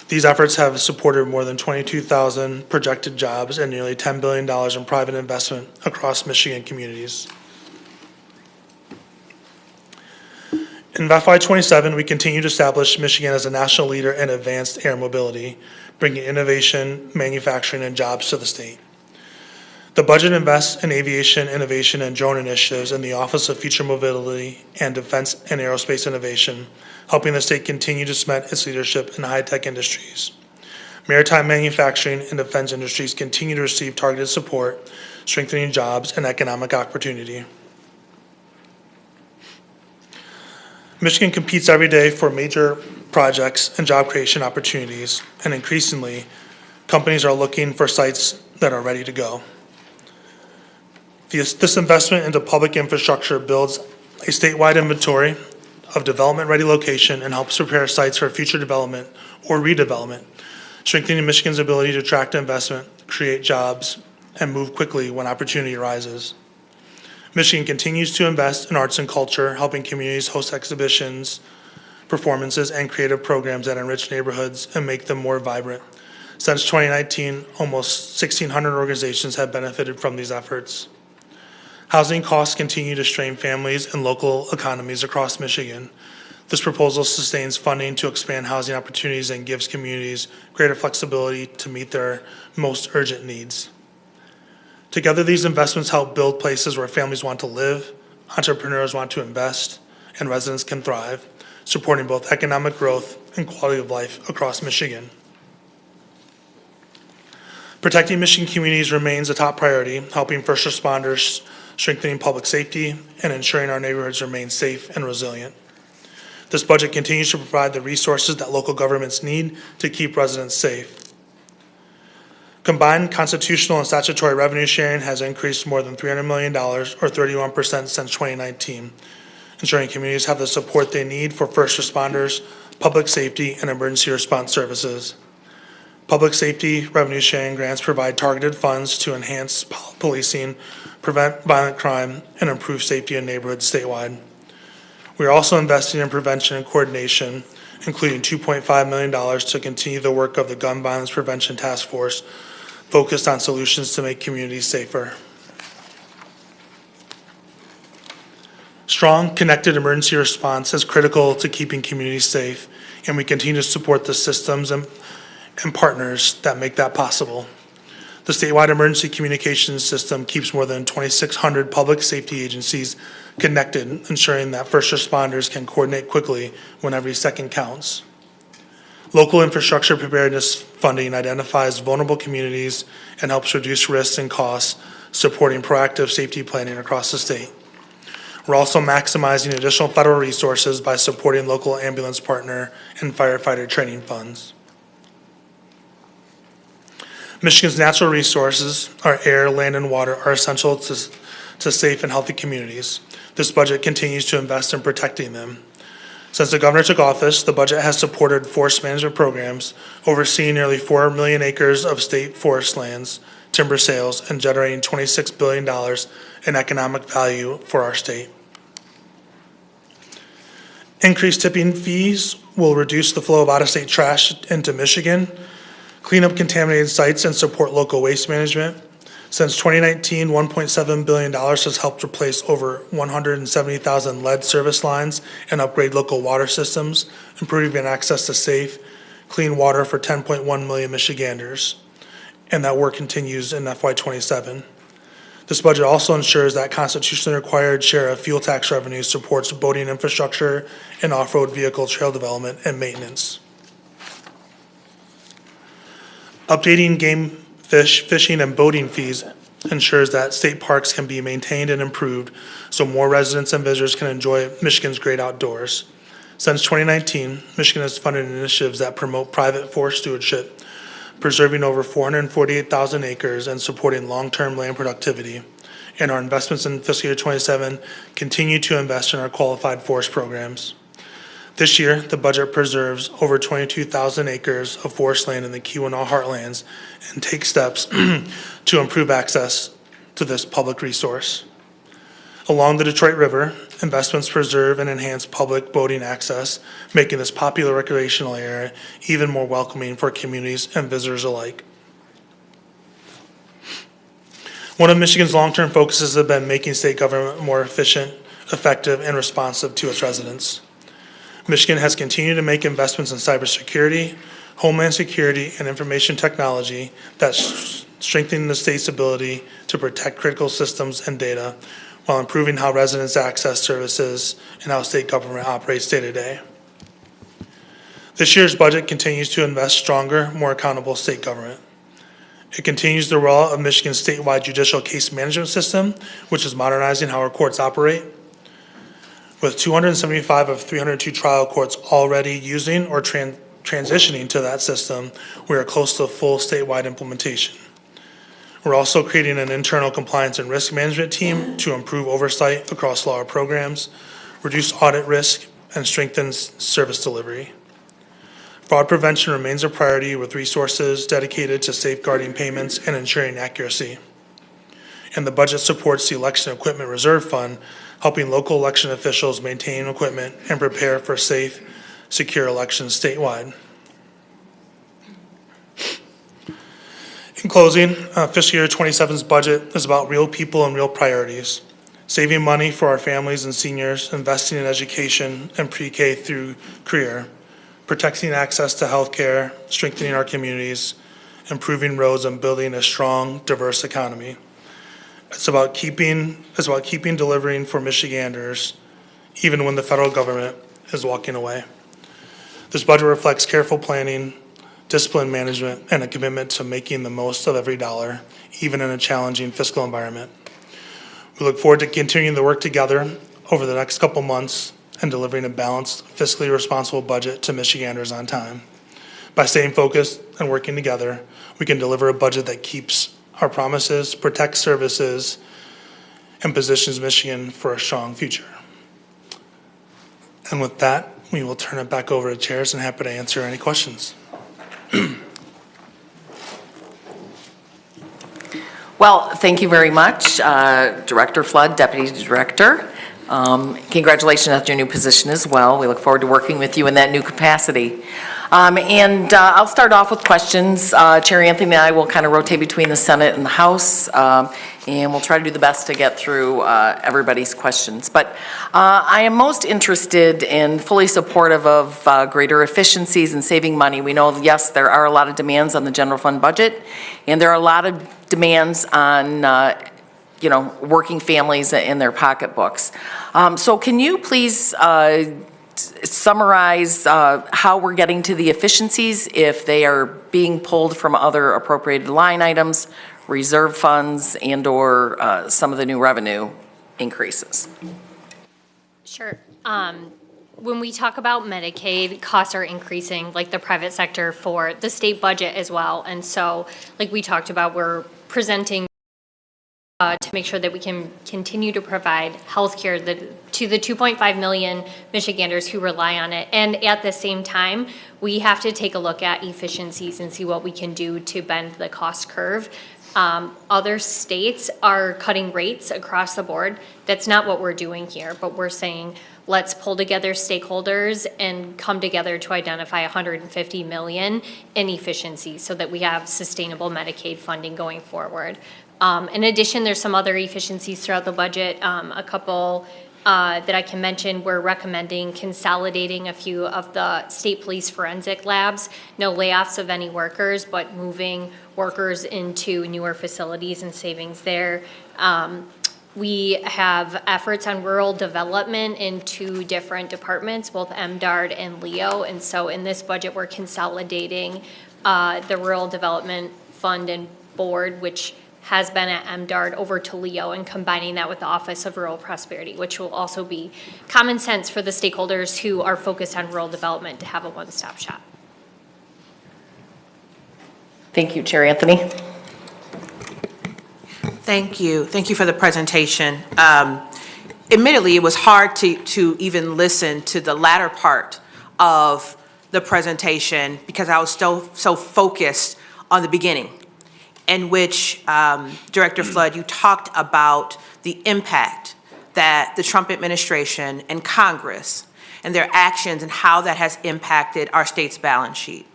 these efforts have supported more than 22,000 projected jobs and nearly $10 billion in private investment across Michigan communities. In FY27, we continue to establish Michigan as a national leader in advanced air mobility, bringing innovation, manufacturing, and jobs to the state. The budget invests in aviation, innovation, and drone initiatives in the Office of Future Mobility and Defense and Aerospace Innovation, helping the state continue to cement its leadership in high-tech industries. Maritime manufacturing and defense industries continue to receive targeted support, strengthening jobs and economic opportunity. Michigan competes every day for major projects and job creation opportunities, and increasingly, companies are looking for sites that are ready to go. This investment into public infrastructure builds a statewide inventory of development-ready location and helps prepare sites for future development or redevelopment, strengthening Michigan's ability to attract investment, create jobs, and move quickly when opportunity arises. Michigan continues to invest in arts and culture, helping communities host exhibitions, performances, and creative programs that enrich neighborhoods and make them more vibrant. Since 2019, almost 1,600 organizations have benefited from these efforts. Housing costs continue to strain families and local economies across Michigan. This proposal sustains funding to expand housing opportunities and gives communities greater flexibility to meet their most urgent needs. Together, these investments help build places where families want to live, entrepreneurs want to invest, and residents can thrive, supporting both economic growth and quality of life across Michigan. Protecting Michigan communities remains a top priority, helping first responders, strengthening public safety, and ensuring our neighborhoods remain safe and resilient. This budget continues to provide the resources that local governments need to keep residents safe. Combined constitutional and statutory revenue sharing has increased more than $300 million, or 31% since 2019, ensuring communities have the support they need for first responders, public safety, and emergency response services. Public safety revenue sharing grants provide targeted funds to enhance policing, prevent violent crime, and improve safety in neighborhoods statewide. We are also investing in prevention and coordination, including $2.5 million to continue the work of the Gun Violence Prevention Task Force focused on solutions to make communities safer. Strong, connected emergency response is critical to keeping communities safe, and we continue to support the systems and partners that make that possible. The statewide emergency communications system keeps more than 2,600 public safety agencies connected, ensuring that first responders can coordinate quickly when every second counts. Local infrastructure preparedness funding identifies vulnerable communities and helps reduce risks and costs, supporting proactive safety planning across the state. We're also maximizing additional federal resources by supporting local ambulance partner and firefighter training funds. Michigan's natural resources, our air, land, and water, are essential to safe and healthy communities. This budget continues to invest in protecting them. Since the governor took office, the budget has supported forest management programs, overseeing nearly 4 million acres of state forest lands, timber sales, and generating $26 billion in economic value for our state. Increased tipping fees will reduce the flow of out-of-state trash into Michigan, clean up contaminated sites, and support local waste management. Since 2019, $1.7 billion has helped replace over 170,000 lead service lines and upgrade local water systems, improving access to safe, clean water for 10.1 million Michiganders. And that work continues in FY27. This budget also ensures that constitutionally required share of fuel tax revenue supports boating infrastructure and off-road vehicle trail development and maintenance. Updating game fishing and boating fees ensures that state parks can be maintained and improved so more residents and visitors can enjoy Michigan's great outdoors. Since 2019, Michigan has funded initiatives that promote private forest stewardship, preserving over 448,000 acres and supporting long-term land productivity. And our investments in fiscal year 27 continue to invest in our qualified forest programs. This year, the budget preserves over 22,000 acres of forest land in the Keweenaw heartlands and takes steps to improve access to this public resource. Along the Detroit River, investments preserve and enhance public boating access, making this popular recreational area even more welcoming for communities and visitors alike. One of Michigan's long-term focuses has been making state government more efficient, effective, and responsive to its residents. Michigan has continued to make investments in cybersecurity, homeland security, and information technology that strengthen the state's ability to protect critical systems and data while improving how residents access services and how state government operates day to day. This year's budget continues to invest stronger, more accountable state government. It continues the rollout of Michigan's statewide judicial case management system, which is modernizing how our courts operate. With 275 of 302 trial courts already using or transitioning to that system, we are close to full statewide implementation. We're also creating an internal compliance and risk management team to improve oversight across law programs, reduce audit risk, and strengthen service delivery. Fraud prevention remains a priority with resources dedicated to safeguarding payments and ensuring accuracy. And the budget supports the Election Equipment Reserve Fund, helping local election officials maintain equipment and prepare for safe, secure elections statewide. In closing, fiscal year 27's budget is about real people and real priorities. Saving money for our families and seniors, investing in education and pre-K through career, protecting access to health care, strengthening our communities, improving roads, and building a strong, diverse economy. It's about keeping delivering for Michiganders, even when the federal government is walking away. This budget reflects careful planning, disciplined management, and a commitment to making the most of every dollar, even in a challenging fiscal environment. We look forward to continuing the work together over the next couple months and delivering a balanced, fiscally responsible budget to Michiganders on time. By staying focused and working together, we can deliver a budget that keeps our promises, protects services, and positions Michigan for a strong future. And with that, we will turn it back over to chairs and happy to answer any questions. Well, thank you very much, Director Flood, Deputy Director. Congratulations on your new position as well. We look forward to working with you in that new capacity. I'll start off with questions. Chair Anthony and I will kind of rotate between the Senate and the House, and we'll try to do the best to get through everybody's questions. But I am most interested and fully supportive of greater efficiencies and saving money. We know, yes, there are a lot of demands on the general fund budget, and there are a lot of demands on working families in their pocketbooks. So can you please summarize how we're getting to the efficiencies if they are being pulled from other appropriated line items, reserve funds, and/or some of the new revenue increases? Sure. When we talk about Medicaid, costs are increasing, like the private sector, for the state budget as well. And so, like we talked about, we're presenting to make sure that we can continue to provide health care to the 2.5 million Michiganders who rely on it. And at the same time, we have to take a look at efficiencies and see what we can do to bend the cost curve. Other states are cutting rates across the board. That's not what we're doing here, but we're saying, let's pull together stakeholders and come together to identify 150 million in efficiencies so that we have sustainable Medicaid funding going forward. In addition, there's some other efficiencies throughout the budget. A couple that I can mention, we're recommending consolidating a few of the state police forensic labs. No layoffs of any workers, but moving workers into newer facilities and savings there. We have efforts on rural development in 2 different departments, both MDARD and LEO. And so in this budget, we're consolidating the Rural Development Fund and Board, which has been at MDARD, over to LEO, and combining that with the Office of Rural Prosperity, which will also be common sense for the stakeholders who are focused on rural development to have a one-stop shop. Thank you, Chair Anthony. Thank you. Thank you for the presentation. Admittedly, it was hard to even listen to the latter part of the presentation because I was so focused on the beginning, in which, Director Flood, you talked about the impact that the Trump administration and Congress and their actions and how that has impacted our state's balance sheet.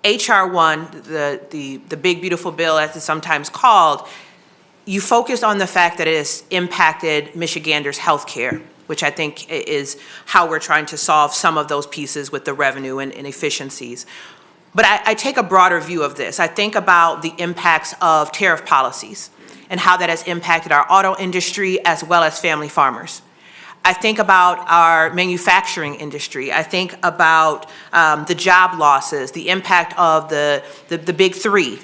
H.R. 1, the big beautiful bill as it's sometimes called, you focused on the fact that it has impacted Michiganders' health care, which I think is how we're trying to solve some of those pieces with the revenue and efficiencies. But I take a broader view of this. I think about the impacts of tariff policies and how that has impacted our auto industry as well as family farmers. I think about our manufacturing industry. I think about the job losses, the impact of the big 3.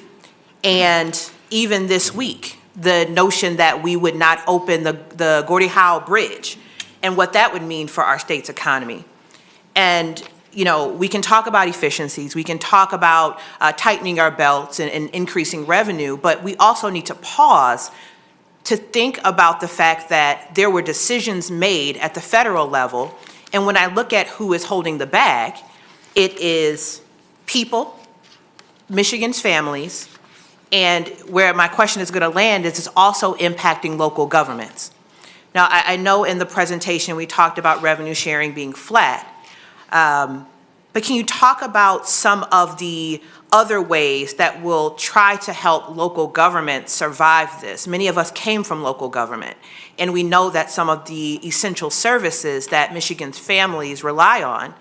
And even this week, the notion that we would not open the Gordie Howe Bridge and what that would mean for our state's economy. And we can talk about efficiencies, we can talk about tightening our belts and increasing revenue, but we also need to pause to think about the fact that there were decisions made at the federal level, and when I look at who is holding the bag, it is people, Michigan's families, and where my question is going to land is it's also impacting local governments. Now, I know in the presentation we talked about revenue sharing being flat, but can you talk about some of the other ways that will try to help local government survive this? Many of us came from local government, and we know that some of the essential services that Michigan's families rely on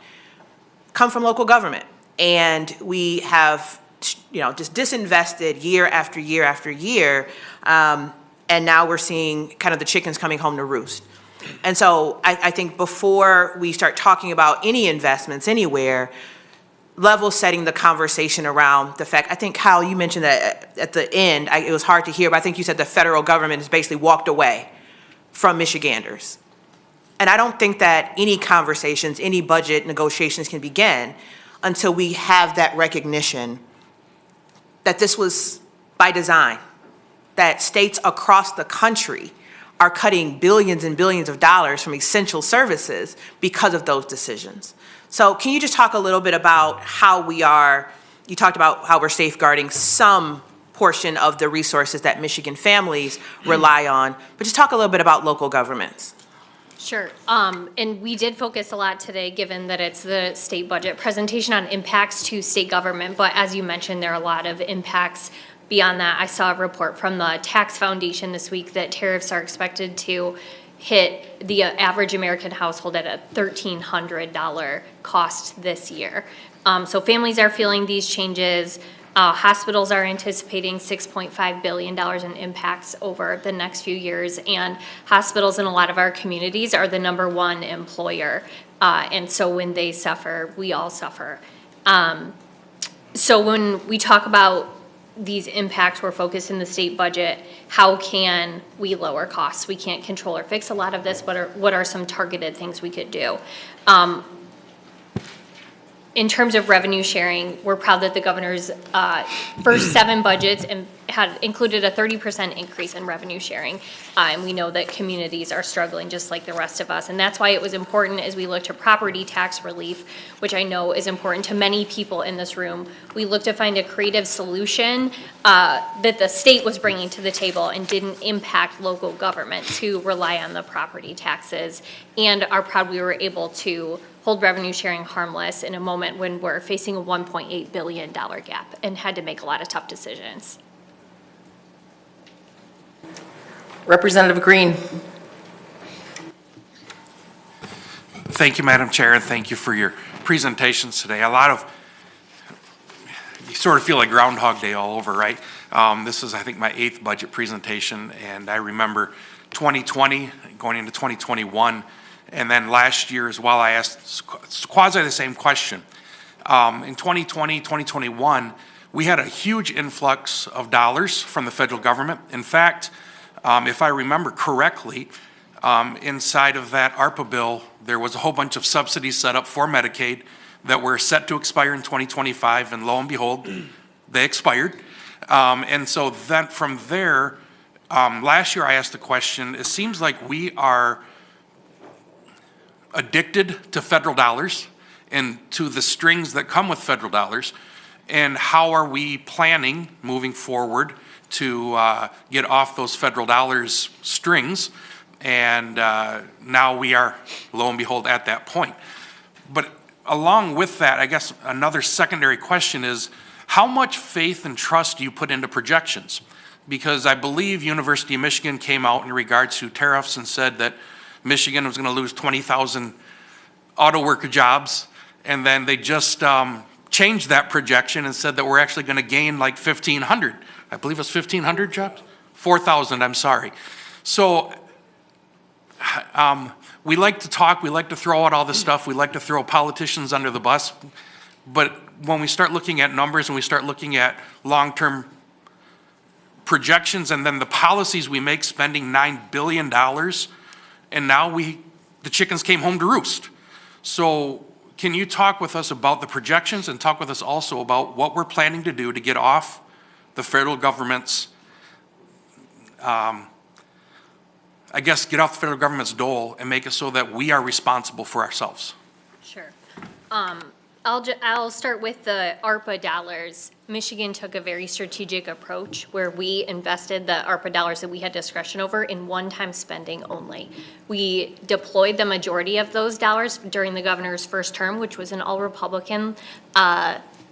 come from local government. And we have, just disinvested year after year after year, and now we're seeing kind of the chickens coming home to roost. And so I think before we start talking about any investments anywhere, level setting the conversation around the fact, I think, Kyle, you mentioned that at the end, it was hard to hear, but I think you said the federal government has basically walked away from Michiganders. And I don't think that any conversations, any budget negotiations can begin until we have that recognition that this was by design, that states across the country are cutting billions and billions of dollars from essential services because of those decisions. So can you just talk a little bit about how you talked about how we're safeguarding some portion of the resources that Michigan families rely on, but just talk a little bit about local governments. Sure. And we did focus a lot today, given that it's the state budget presentation, on impacts to state government. But as you mentioned, there are a lot of impacts beyond that. I saw a report from the Tax Foundation this week that tariffs are expected to hit the average American household at a $1,300 cost this year. So families are feeling these changes. Hospitals are anticipating $6.5 billion in impacts over the next few years, and hospitals in a lot of our communities are the #1 employer. And so when they suffer, we all suffer. So when we talk about these impacts, we're focused in the state budget. How can we lower costs? We can't control or fix a lot of this, but what are some targeted things we could do? In terms of revenue sharing, we're proud that the governor's first 7 budgets had included a 30% increase in revenue sharing. And we know that communities are struggling just like the rest of us. And that's why it was important as we looked to property tax relief, which I know is important to many people in this room. We looked to find a creative solution that the state was bringing to the table and didn't impact local government to rely on the property taxes. And are proud we were able to hold revenue sharing harmless in a moment when we're facing a $1.8 billion gap and had to make a lot of tough decisions. Representative Green. Thank you, Madam Chair, and thank you for your presentations today. You sort of feel like Groundhog Day all over, right? This is, I think, my 8th budget presentation, and I remember 2020 going into 2021. And then last year as well, I asked quasi the same question. In 2020, 2021, we had a huge influx of dollars from the federal government. In fact, if I remember correctly, inside of that ARPA bill, there was a whole bunch of subsidies set up for Medicaid that were set to expire in 2025, and lo and behold, they expired. And so then from there, last year I asked the question, it seems like we are addicted to federal dollars and to the strings that come with federal dollars, and how are we planning moving forward to get off those federal dollars strings? And now we are, lo and behold, at that point. But along with that, I guess another secondary question is, how much faith and trust do you put into projections? Because I believe University of Michigan came out in regards to tariffs and said that Michigan was going to lose 20,000 auto worker jobs, and then they just changed that projection and said that we're actually going to gain like 1,500. I believe it's 1,500 jobs? 4,000, I'm sorry. So we like to talk, we like to throw out all this stuff, we like to throw politicians under the bus, but when we start looking at numbers and we start looking at long-term projections and then the policies we make, spending $9 billion, and now the chickens came home to roost. So can you talk with us about the projections and talk with us also about what we're planning to do to get off the federal government's, get off the federal government's dole and make it so that we are responsible for ourselves? Sure. I'll start with the ARPA dollars. Michigan took a very strategic approach where we invested the ARPA dollars that we had discretion over in one-time spending only. We deployed the majority of those dollars during the governor's first term, which was an all-Republican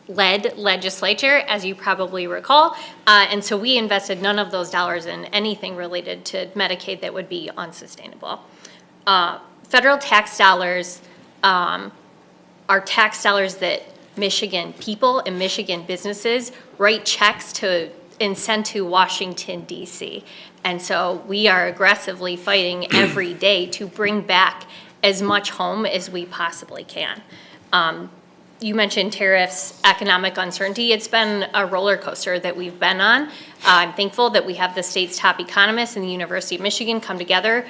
led legislature, as you probably recall. And so we invested none of those dollars in anything related to Medicaid that would be unsustainable. Federal tax dollars are tax dollars that Michigan people and Michigan businesses write checks to and send to Washington, D.C. And so we are aggressively fighting every day to bring back as much home as we possibly can. You mentioned tariffs, economic uncertainty. It's been a roller coaster that we've been on. I'm thankful that we have the state's top economists and the University of Michigan come together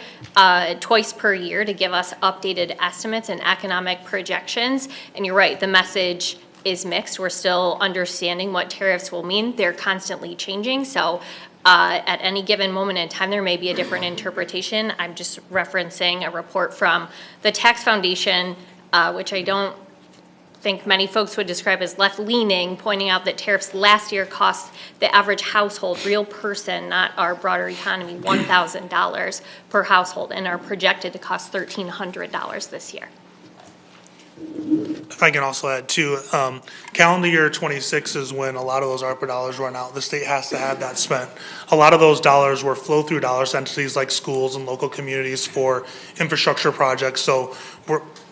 twice per year to give us updated estimates and economic projections. And you're right, the message is mixed. We're still understanding what tariffs will mean. They're constantly changing. So at any given moment in time, there may be a different interpretation. I'm just referencing a report from the Tax Foundation, which I don't think many folks would describe as left-leaning, pointing out that tariffs last year cost the average household, real person, not our broader economy, $1,000 per household, and are projected to cost $1,300 this year. If I can also add too, calendar year '26 is when a lot of those ARPA dollars run out. The state has to have that spent. A lot of those dollars were flow-through dollars to entities like schools and local communities for infrastructure projects. So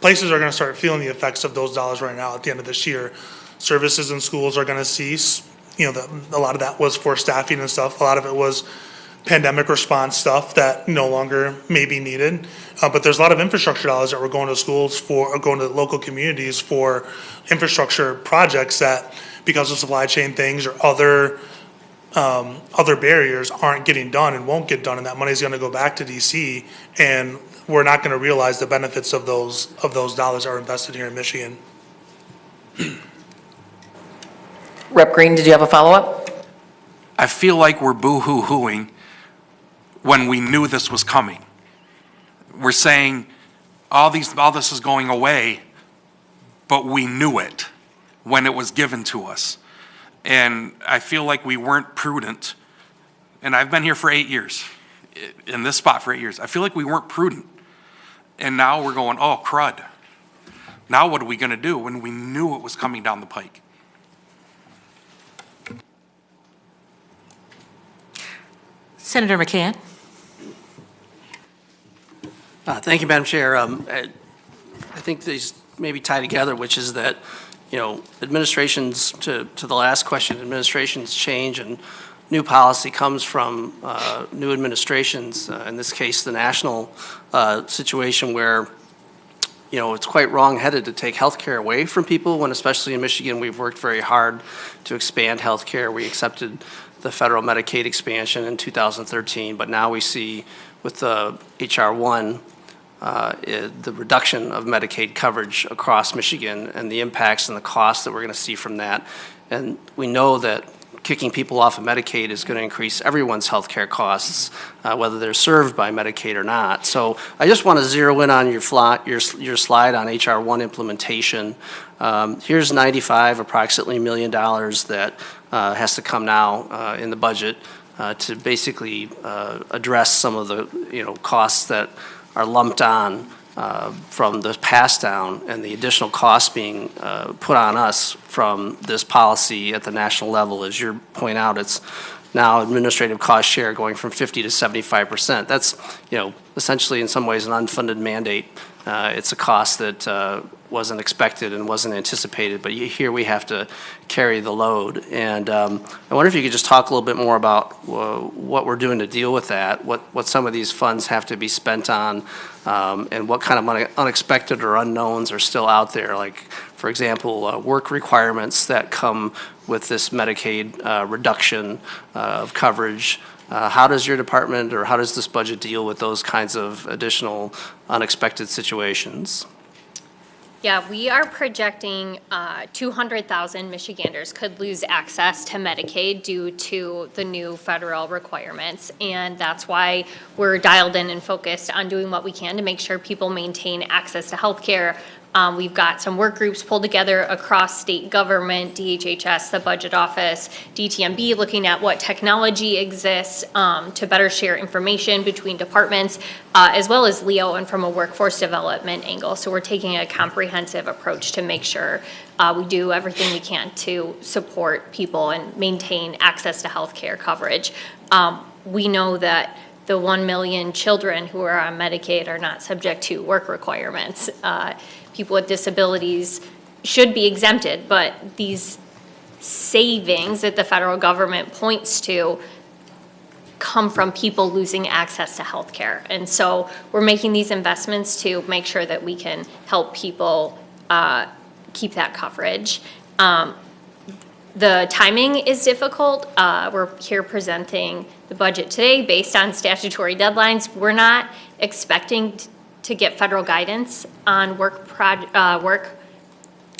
places are gonna start feeling the effects of those dollars right now at the end of this year. Services in schools are gonna cease. A lot of that was for staffing and stuff. A lot of it was pandemic response stuff that no longer may be needed. But there's a lot of infrastructure dollars that were going to schools for, or going to local communities for infrastructure projects that, because of supply chain things or other barriers, aren't getting done and won't get done, and that money's gonna go back to DC, and we're not gonna realize the benefits of those dollars that are invested here in Michigan. Rep. Green, did you have a follow-up? I feel like we're boo-hoo-hooing when we knew this was coming. We're saying all this is going away, but we knew it when it was given to us. And I feel like we weren't prudent. And I've been here for 8 years, in this spot for 8 years. I feel like we weren't prudent. And now we're going, oh, crud. Now what are we gonna do when we knew it was coming down the pike? Senator McCann. Thank you, Madam Chair. I think these maybe tie together, which is that, administrations, to the last question, administrations change and new policy comes from new administrations, in this case, the national situation where, it's quite wrong-headed to take health care away from people when, especially in Michigan, we've worked very hard to expand health care. We accepted the federal Medicaid expansion in 2013, but now we see with the H.R. 1, the reduction of Medicaid coverage across Michigan and the impacts and the costs that we're going to see from that. And we know that kicking people off of Medicaid is going to increase everyone's health care costs, whether they're served by Medicaid or not. So I just want to zero in on your slide on H.R. 1 implementation. Here's approximately $95 million that has to come now in the budget to basically address some of the costs that are lumped on from the pass down and the additional costs being put on us from this policy at the national level. As you point out, it's now administrative cost share going from 50 to 75%. That's essentially in some ways an unfunded mandate. It's a cost that wasn't expected and wasn't anticipated, but here we have to carry the load. And I wonder if you could just talk a little bit more about what we're doing to deal with that, what some of these funds have to be spent on, and what kind of unexpected or unknowns are still out there. Like, for example, work requirements that come with this Medicaid reduction of coverage. How does your department or how does this budget deal with those kinds of additional unexpected situations? Yeah, we are projecting 200,000 Michiganders could lose access to Medicaid due to the new federal requirements. And that's why we're dialed in and focused on doing what we can to make sure people maintain access to health care. We've got some work groups pulled together across state government, DHHS, the budget office, DTMB, looking at what technology exists to better share information between departments, as well as LEO and from a workforce development angle. So we're taking a comprehensive approach to make sure we do everything we can to support people and maintain access to health care coverage. We know that the 1 million children who are on Medicaid are not subject to work requirements. People with disabilities should be exempted, but these savings that the federal government points to come from people losing access to health care. And so we're making these investments to make sure that we can help people keep that coverage. The timing is difficult. We're here presenting the budget today based on statutory deadlines. We're not expecting to get federal guidance on work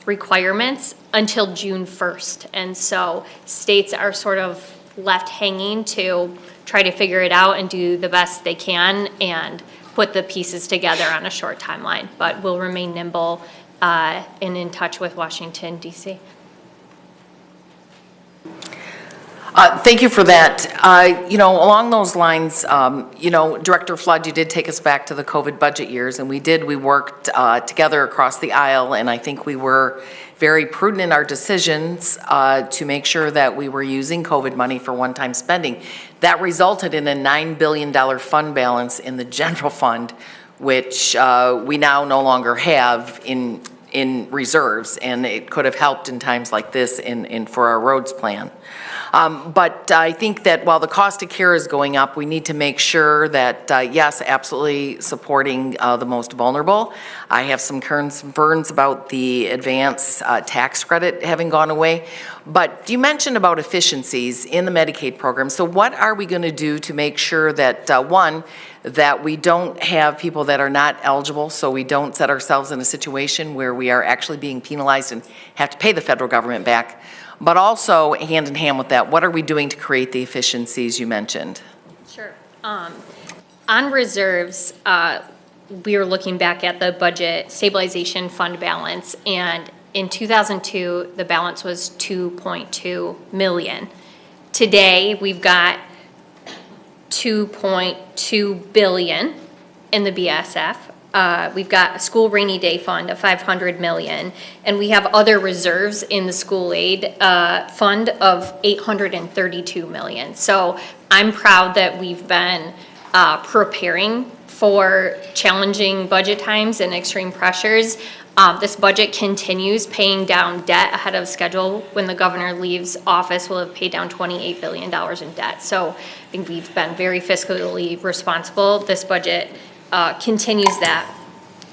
requirements until June 1st. And so states are sort of left hanging to try to figure it out and do the best they can and put the pieces together on a short timeline. But we'll remain nimble and in touch with Washington, D.C. Thank you for that. Along those lines, Director Flood, you did take us back to the COVID budget years, and we worked together across the aisle, and I think we were very prudent in our decisions to make sure that we were using COVID money for one-time spending. That resulted in a $9 billion fund balance in the general fund, which we now no longer have in reserves, and it could have helped in times like this for our roads plan. But I think that while the cost of care is going up, we need to make sure that, yes, absolutely supporting the most vulnerable. I have some concerns about the advance tax credit having gone away. But you mentioned about efficiencies in the Medicaid program. So what are we going to do to make sure that, one, that we don't have people that are not eligible, so we don't set ourselves in a situation where we are actually being penalized and have to pay the federal government back? But also, hand in hand with that, what are we doing to create the efficiencies you mentioned? Sure. On reserves, we were looking back at the budget stabilization fund balance, and in 2002, the balance was 2.2 million. Today, we've got 2.2 billion in the BSF. We've got a school rainy day fund of 500 million, and we have other reserves in the school aid fund of 832 million. So I'm proud that we've been preparing for challenging budget times and extreme pressures. This budget continues paying down debt ahead of schedule. When the governor leaves office, we'll have paid down $28 billion in debt. So I think we've been very fiscally responsible. This budget continues that.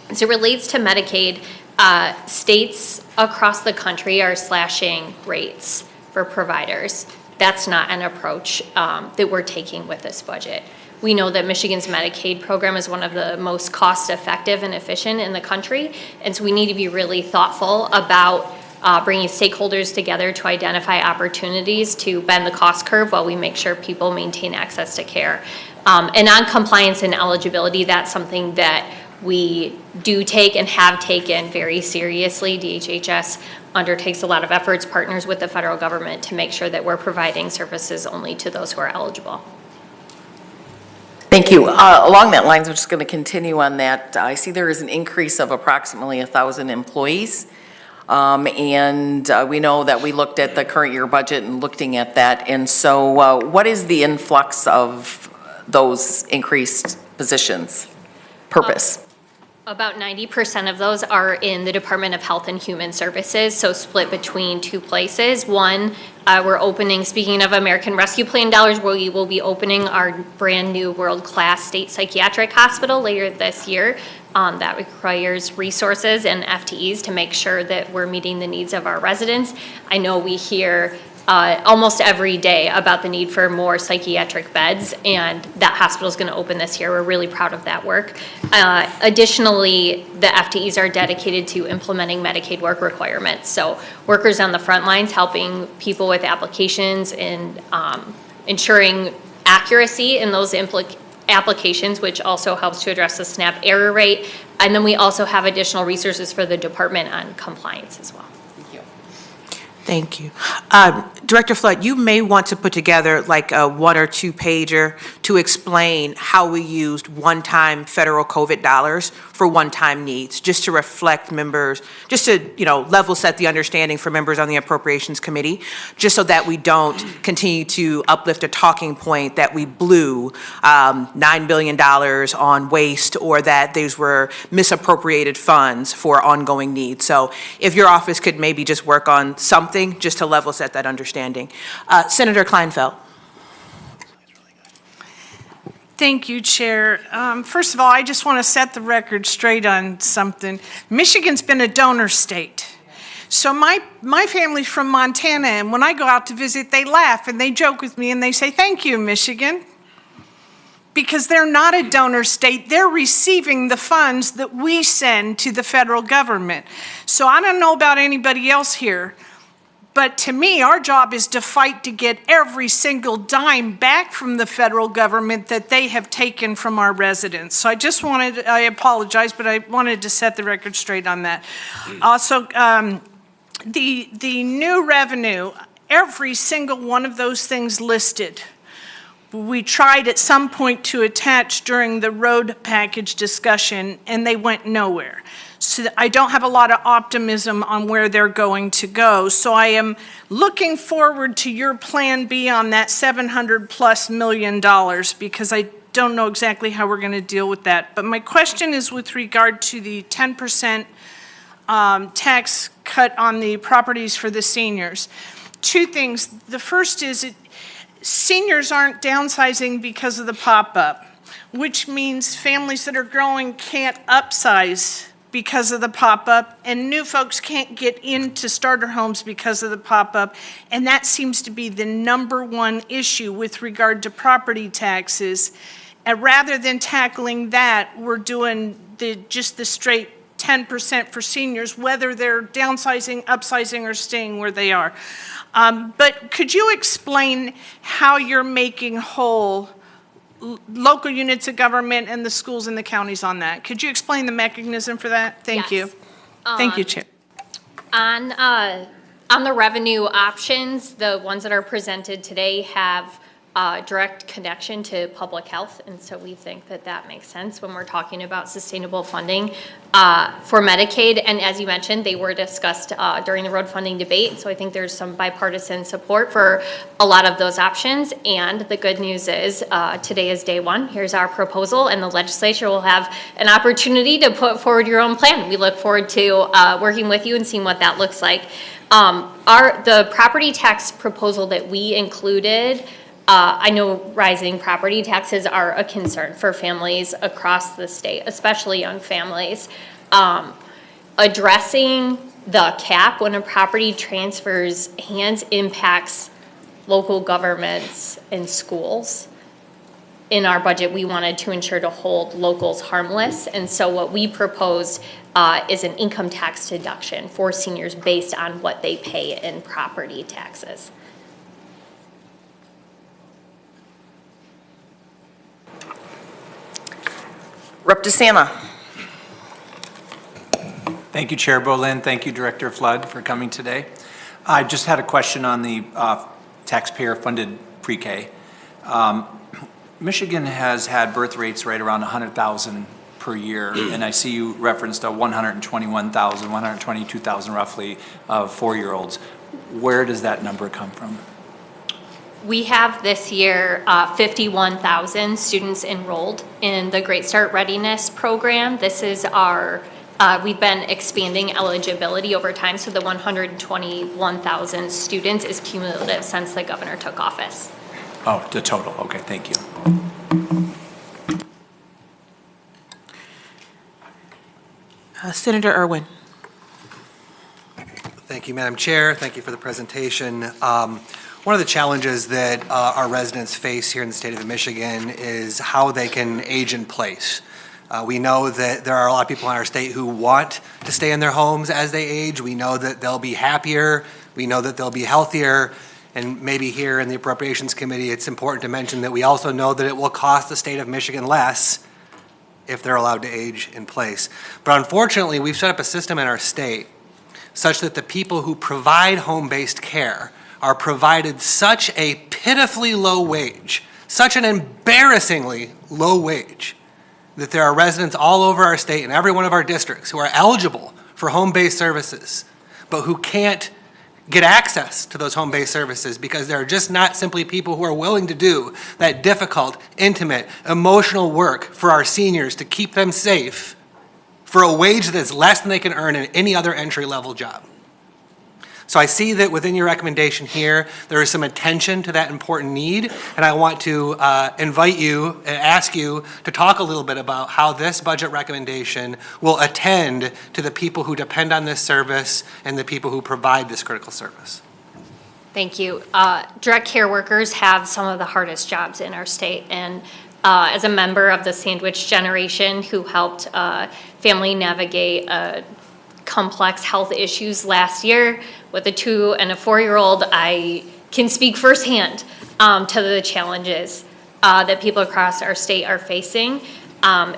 As it relates to Medicaid, states across the country are slashing rates for providers. That's not an approach that we're taking with this budget. We know that Michigan's Medicaid program is one of the most cost-effective and efficient in the country, and so we need to be really thoughtful about bringing stakeholders together to identify opportunities to bend the cost curve while we make sure people maintain access to care. And on compliance and eligibility, that's something that we do take and have taken very seriously. DHHS undertakes a lot of efforts, partners with the federal government to make sure that we're providing services only to those who are eligible. Thank you. Along that lines, I'm just going to continue on that. I see there is an increase of approximately 1,000 employees. And we know that we looked at the current year budget and looking at that. And so what is the influx of those increased positions? Purpose? About 90% of those are in the Department of Health and Human Services, so split between two places. One, we're opening, speaking of American Rescue Plan dollars, we will be opening our brand new world-class state psychiatric hospital later this year. That requires resources and FTEs to make sure that we're meeting the needs of our residents. I know we hear almost every day about the need for more psychiatric beds, and that hospital is going to open this year. We're really proud of that work. Additionally, the FTEs are dedicated to implementing Medicaid work requirements. So workers on the front lines helping people with applications and ensuring accuracy in those applications, which also helps to address the SNAP error rate. And then we also have additional resources for the department on compliance as well. Thank you. Director Flood, you may want to put together like a 1 or 2 pager to explain how we used one-time federal COVID dollars for one-time needs, just to reflect members, just to, level set the understanding for members on the Appropriations Committee, just so that we don't continue to uplift a talking point that we blew $9 billion on waste, or that these were misappropriated funds for ongoing needs. So if your office could maybe just work on something just to level set that understanding. Senator Kleinfeld. Thank you, Chair. First of all, I just want to set the record straight on something. Michigan's been a donor state. So my family's from Montana, and when I go out to visit, they laugh and they joke with me and they say, "Thank you, Michigan." Because they're not a donor state, they're receiving the funds that we send to the federal government. So I don't know about anybody else here, But to me, our job is to fight to get every single dime back from the federal government that they have taken from our residents. So I apologize, but I wanted to set the record straight on that. Also, the new revenue, every single one of those things listed, we tried at some point to attach during the road package discussion, and they went nowhere. So I don't have a lot of optimism on where they're going to go. So I am looking forward to your plan B on that $700+ million, because I don't know exactly how we're going to deal with that. But my question is with regard to the 10% tax cut on the properties for the seniors. Two things. The first is seniors aren't downsizing because of the pop-up, which means families that are growing can't upsize because of the pop-up, and new folks can't get into starter homes because of the pop-up, and that seems to be the #1 issue with regard to property taxes. And rather than tackling that, we're doing just the straight 10% for seniors, whether they're downsizing, upsizing, or staying where they are. But could you explain how you're making whole local units of government and the schools and the counties on that? Could you explain the mechanism for that? Thank you. Yes. Thank you, Chair. On the revenue options, the ones that are presented today have direct connection to public health, and so we think that that makes sense when we're talking about sustainable funding for Medicaid. And as you mentioned, they were discussed during the road funding debate, so I think there's some bipartisan support for a lot of those options. And the good news is today is day one. Here's our proposal, and the legislature will have an opportunity to put forward your own plan. We look forward to working with you and seeing what that looks like. The property tax proposal that we included, I know rising property taxes are a concern for families across the state, especially young families. Addressing the cap when a property transfers hands impacts local governments and schools. In our budget, we wanted to ensure to hold locals harmless, and so what we proposed is an income tax deduction for seniors based on what they pay in property taxes. Rep. DeSanna. Thank you, Chair Bolin. Thank you, Director Flood, for coming today. I just had a question on the taxpayer-funded pre-K. Michigan has had birth rates right around 100,000 per year, and I see you referenced a 121,000, 122,000 roughly of 4-year-olds. Where does that number come from? We have this year 51,000 students enrolled in the Great Start Readiness Program. This is our, we've been expanding eligibility over time, so the 121,000 students is cumulative since the governor took office. Oh, the total, okay, thank you. Senator Irwin. Thank you, Madam Chair. Thank you for the presentation. One of the challenges that our residents face here in the state of Michigan is how they can age in place. We know that there are a lot of people in our state who want to stay in their homes as they age. We know that they'll be happier. We know that they'll be healthier. And maybe here in the Appropriations Committee, it's important to mention that we also know that it will cost the state of Michigan less if they're allowed to age in place. But unfortunately, we've set up a system in our state such that the people who provide home-based care are provided such a pitifully low wage, such an embarrassingly low wage, that there are residents all over our state and every one of our districts who are eligible for home-based services, but who can't get access to those home-based services because there are just not simply people who are willing to do that difficult, intimate, emotional work for our seniors to keep them safe for a wage that is less than they can earn in any other entry-level job. So I see that within your recommendation here, there is some attention to that important need, and I want to invite you and ask you to talk a little bit about how this budget recommendation will attend to the people who depend on this service and the people who provide this critical service. Thank you. Direct care workers have some of the hardest jobs in our state, and as a member of the sandwich generation who helped family navigate a complex health issues last year. With a 2 and a 4-year-old, I can speak firsthand to the challenges that people across our state are facing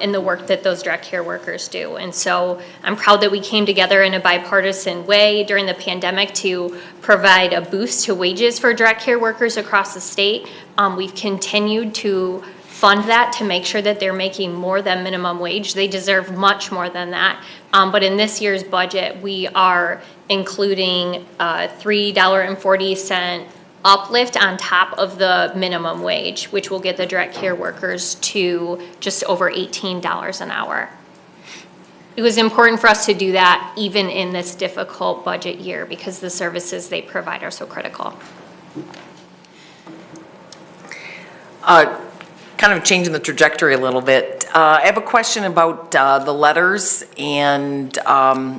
in the work that those direct care workers do. And so I'm proud that we came together in a bipartisan way during the pandemic to provide a boost to wages for direct care workers across the state. We've continued to fund that to make sure that they're making more than minimum wage. They deserve much more than that. But in this year's budget, we are including $3.40 uplift on top of the minimum wage, which will get the direct care workers to just over $18 an hour. It was important for us to do that even in this difficult budget year because the services they provide are so critical. Kind of changing the trajectory a little bit. I have a question about the letters, and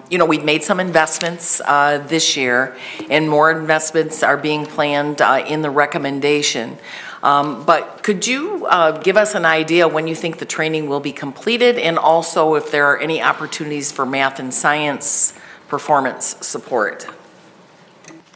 we've made some investments this year, and more investments are being planned in the recommendation. But could you give us an idea when you think the training will be completed, and also if there are any opportunities for math and science performance support?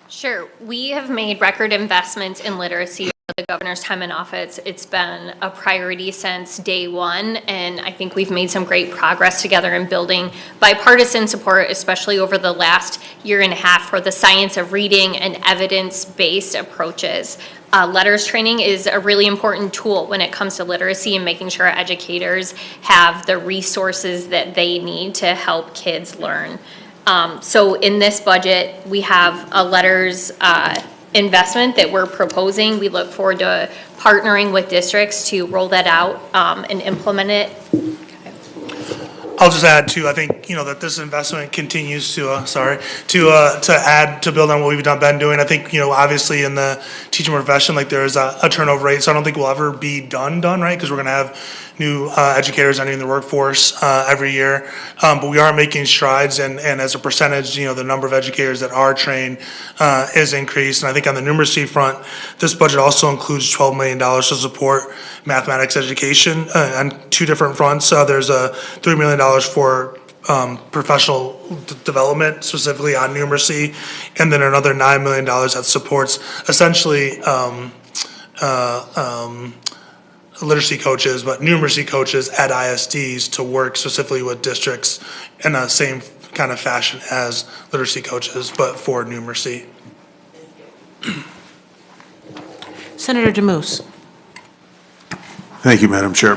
Sure. We have made record investments in literacy over the governor's time in office. It's been a priority since day one, and I think we've made some great progress together in building bipartisan support, especially over the last year and a half, for the science of reading and evidence-based approaches. Letters training is a really important tool when it comes to literacy and making sure educators have the resources that they need to help kids learn. So in this budget, we have a letters investment that we're proposing. We look forward to partnering with districts to roll that out and implement it. I'll just add too, I think, that this investment continues to add, to build on what we've been doing. I think, obviously in the teaching profession, there is a turnover rate, so I don't think we'll ever be done, right? Because we're gonna have new educators entering the workforce every year. But we are making strides, and as a percentage, the number of educators that are trained is increased. And I think on the numeracy front, this budget also includes $12 million to support mathematics education on two different fronts. There's a $3 million for professional development, specifically on numeracy, and then another $9 million that supports essentially literacy coaches, but numeracy coaches at ISDs to work specifically with districts in the same kind of fashion as literacy coaches, but for numeracy. Senator DeMoose. Thank you, Madam Chair.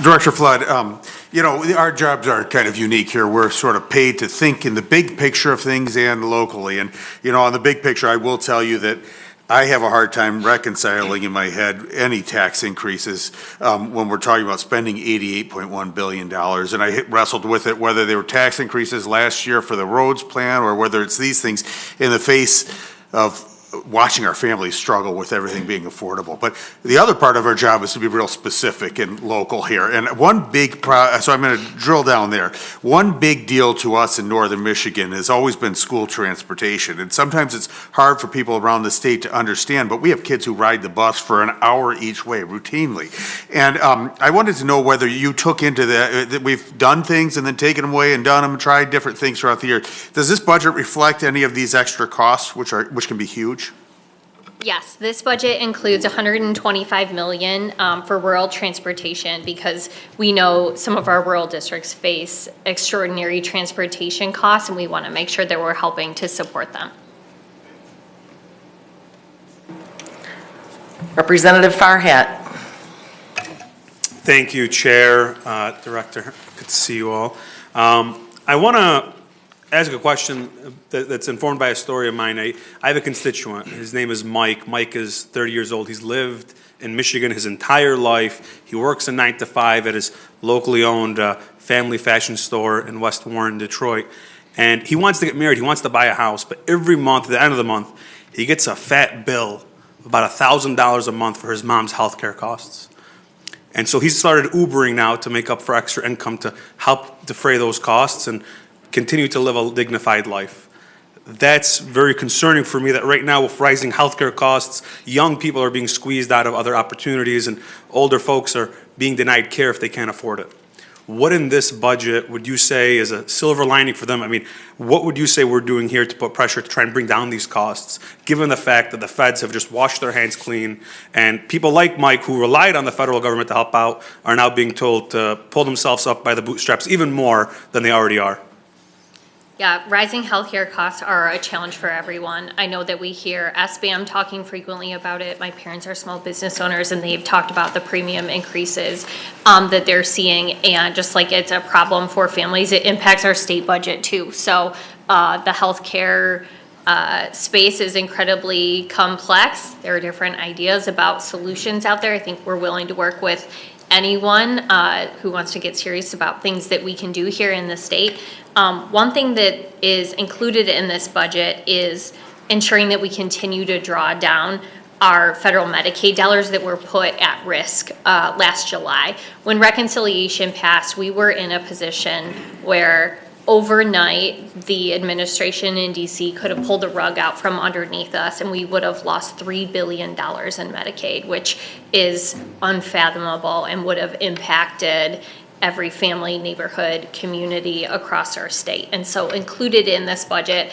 Director Flood, our jobs are kind of unique here. We're sort of paid to think in the big picture of things and locally. And, on the big picture, I will tell you that I have a hard time reconciling in my head any tax increases when we're talking about spending $88.1 billion. And I wrestled with it, whether they were tax increases last year for the roads plan or whether it's these things in the face of watching our families struggle with everything being affordable. But the other part of our job is to be real specific and local here. And one big, so I'm going to drill down there. One big deal to us in northern Michigan has always been school transportation. And sometimes it's hard for people around the state to understand, but we have kids who ride the bus for an hour each way routinely. And I wanted to know whether you took into that we've done things and then taken them away and done them and tried different things throughout the year. Does this budget reflect any of these extra costs, which can be huge? Yes, this budget includes $125 million for rural transportation because we know some of our rural districts face extraordinary transportation costs, and we want to make sure that we're helping to support them. Representative Farhat. Thank you, Chair, Director. Good to see you all. I want to ask a question that's informed by a story of mine. I have a constituent. His name is Mike. Mike is 30 years old. He's lived in Michigan his entire life. He works a 9 to 5 at his locally owned family fashion store in West Warren, Detroit. And he wants to get married. He wants to buy a house. But every month, at the end of the month, he gets a fat bill of about $1,000 a month for his mom's health care costs. And so he's started Ubering now to make up for extra income to help defray those costs and continue to live a dignified life. That's very concerning for me that right now with rising healthcare costs, young people are being squeezed out of other opportunities and older folks are being denied care if they can't afford it. What in this budget would you say is a silver lining for them? I mean, what would you say we're doing here to put pressure to try and bring down these costs, given the fact that the feds have just washed their hands clean, and people like Mike, who relied on the federal government to help out, are now being told to pull themselves up by the bootstraps even more than they already are? Yeah, rising healthcare costs are a challenge for everyone. I know that we hear SBAM talking frequently about it. My parents are small business owners, and they've talked about the premium increases that they're seeing. And just like it's a problem for families, it impacts our state budget too. So the healthcare space is incredibly complex. There are different ideas about solutions out there. I think we're willing to work with anyone who wants to get serious about things that we can do here in the state. One thing that is included in this budget is ensuring that we continue to draw down our federal Medicaid dollars that were put at risk last July. When reconciliation passed, we were in a position where overnight the administration in DC could have pulled the rug out from underneath us, and we would have lost $3 billion in Medicaid, which is unfathomable and would have impacted every family, neighborhood, community across our state. And so included in this budget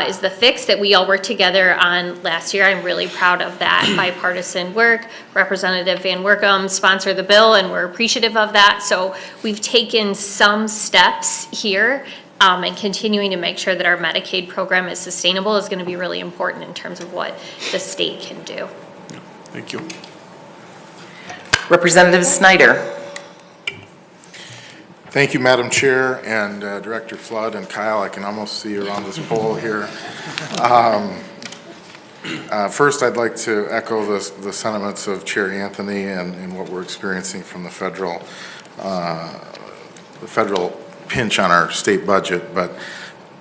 is the fix that we all worked together on last year. I'm really proud of that bipartisan work. Representative Van Workum sponsored the bill, and we're appreciative of that. So we've taken some steps here, and continuing to make sure that our Medicaid program is sustainable is going to be really important in terms of what the state can do. Thank you. Representative Snyder. Thank you, Madam Chair, and Director Flood and Kyle. I can almost see you around this pole here. First, I'd like to echo the sentiments of Chair Anthony and what we're experiencing from the federal pinch on our state budget. But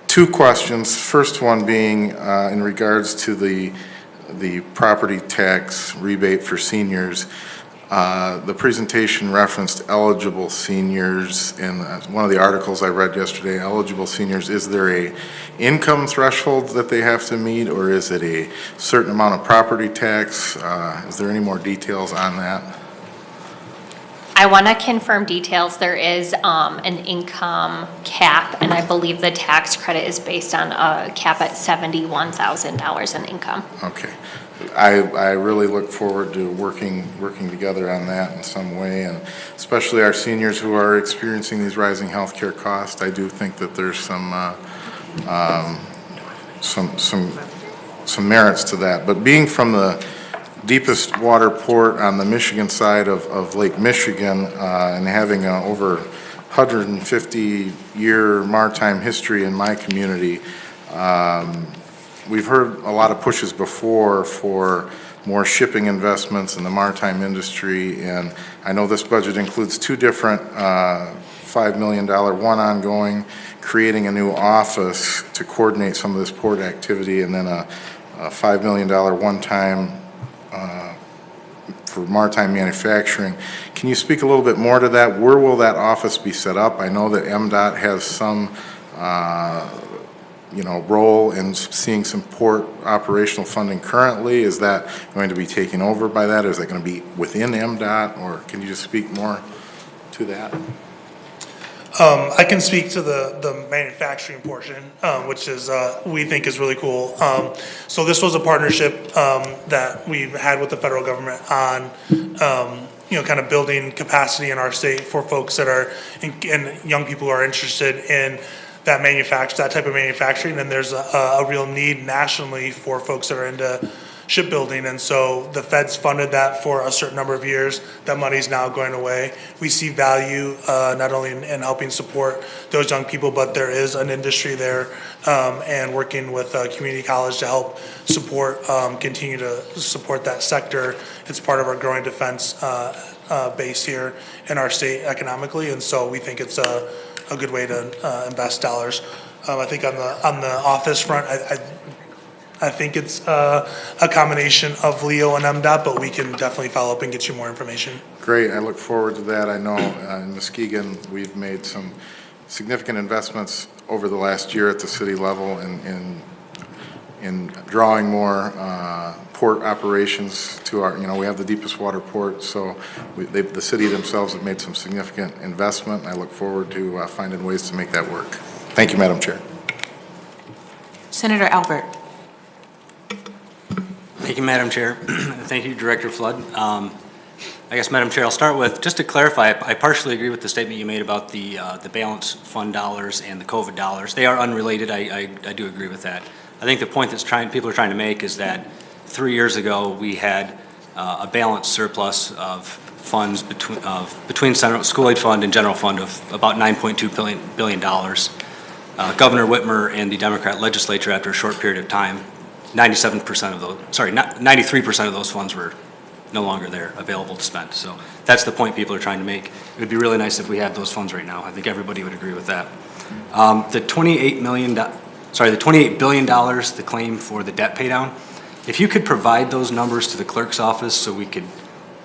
two questions. First one being in regards to the property tax rebate for seniors. The presentation referenced eligible seniors in one of the articles I read yesterday. Eligible seniors, is there a income threshold that they have to meet, or is it a certain amount of property tax? Is there any more details on that? I want to confirm details. There is an income cap, and I believe the tax credit is based on a cap at $71,000 in income. Okay. I really look forward to working together on that in some way, and especially our seniors who are experiencing these rising healthcare costs. I do think that there's some merits to that. But being from the deepest water port on the Michigan side of Lake Michigan and having an over 150-year maritime history in my community, we've heard a lot of pushes before for more shipping investments in the maritime industry, and I know this budget includes two different $5 million, one ongoing, creating a new office to coordinate some of this port activity, and then a $5 million one-time for maritime manufacturing. Can you speak a little bit more to that? Where will that office be set up? I know that MDOT has some role in seeing some port operational funding currently. Is that going to be taken over by that? Is that going to be within MDOT, or can you just speak more to that? I can speak to the manufacturing portion, which is we think is really cool. So this was a partnership that we've had with the federal government on kind of building capacity in our state for folks that are and young people who are interested in that type of manufacturing, and there's a real need nationally for folks that are into shipbuilding, and so the feds funded that for a certain number of years. That money's now going away. We see value not only in helping support those young people, but there is an industry there, and working with community college to help support, continue to support that sector. It's part of our growing defense base here in our state economically, and so we think it's a good way to invest dollars. I think on the office front, I think it's a combination of Leo and MDOT, but we can definitely follow up and get you more information. Great, I look forward to that. I know in Muskegon we've made some significant investments over the last year at the city level in in drawing more port operations to our, we have the deepest water port, so the city themselves have made some significant investment, and I look forward to finding ways to make that work. Thank you, Madam Chair. Senator Albert. Thank you, Madam Chair. Thank you, Director Flood. I guess, Madam Chair, I'll start with, just to clarify, I partially agree with the statement you made about the balance fund dollars and the COVID dollars. They are unrelated. I do agree with that. I think the point people are trying to make is that 3 years ago, we had a balanced surplus of funds between school aid fund and general fund of about $9.2 billion. Governor Whitmer and the Democrat legislature, after a short period of time, 93% of those funds were no longer there, available to spend. So that's the point people are trying to make. It would be really nice if we had those funds right now. I think everybody would agree with that. The $28 billion, the claim for the debt paydown, if you could provide those numbers to the clerk's office so we could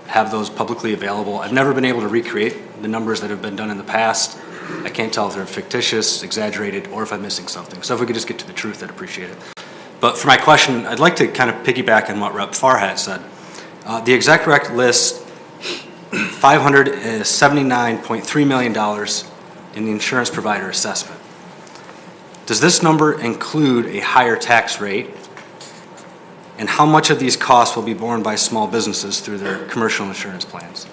have those publicly available. I've never been able to recreate the numbers that have been done in the past. I can't tell if they're fictitious, exaggerated, or if I'm missing something. So if we could just get to the truth, I'd appreciate it. But for my question, I'd like to kind of piggyback on what Rep. Farhat said. The exec rec lists $579.3 million in the insurance provider assessment. Does this number include a higher tax rate? And how much of these costs will be borne by small businesses through their commercial insurance plans?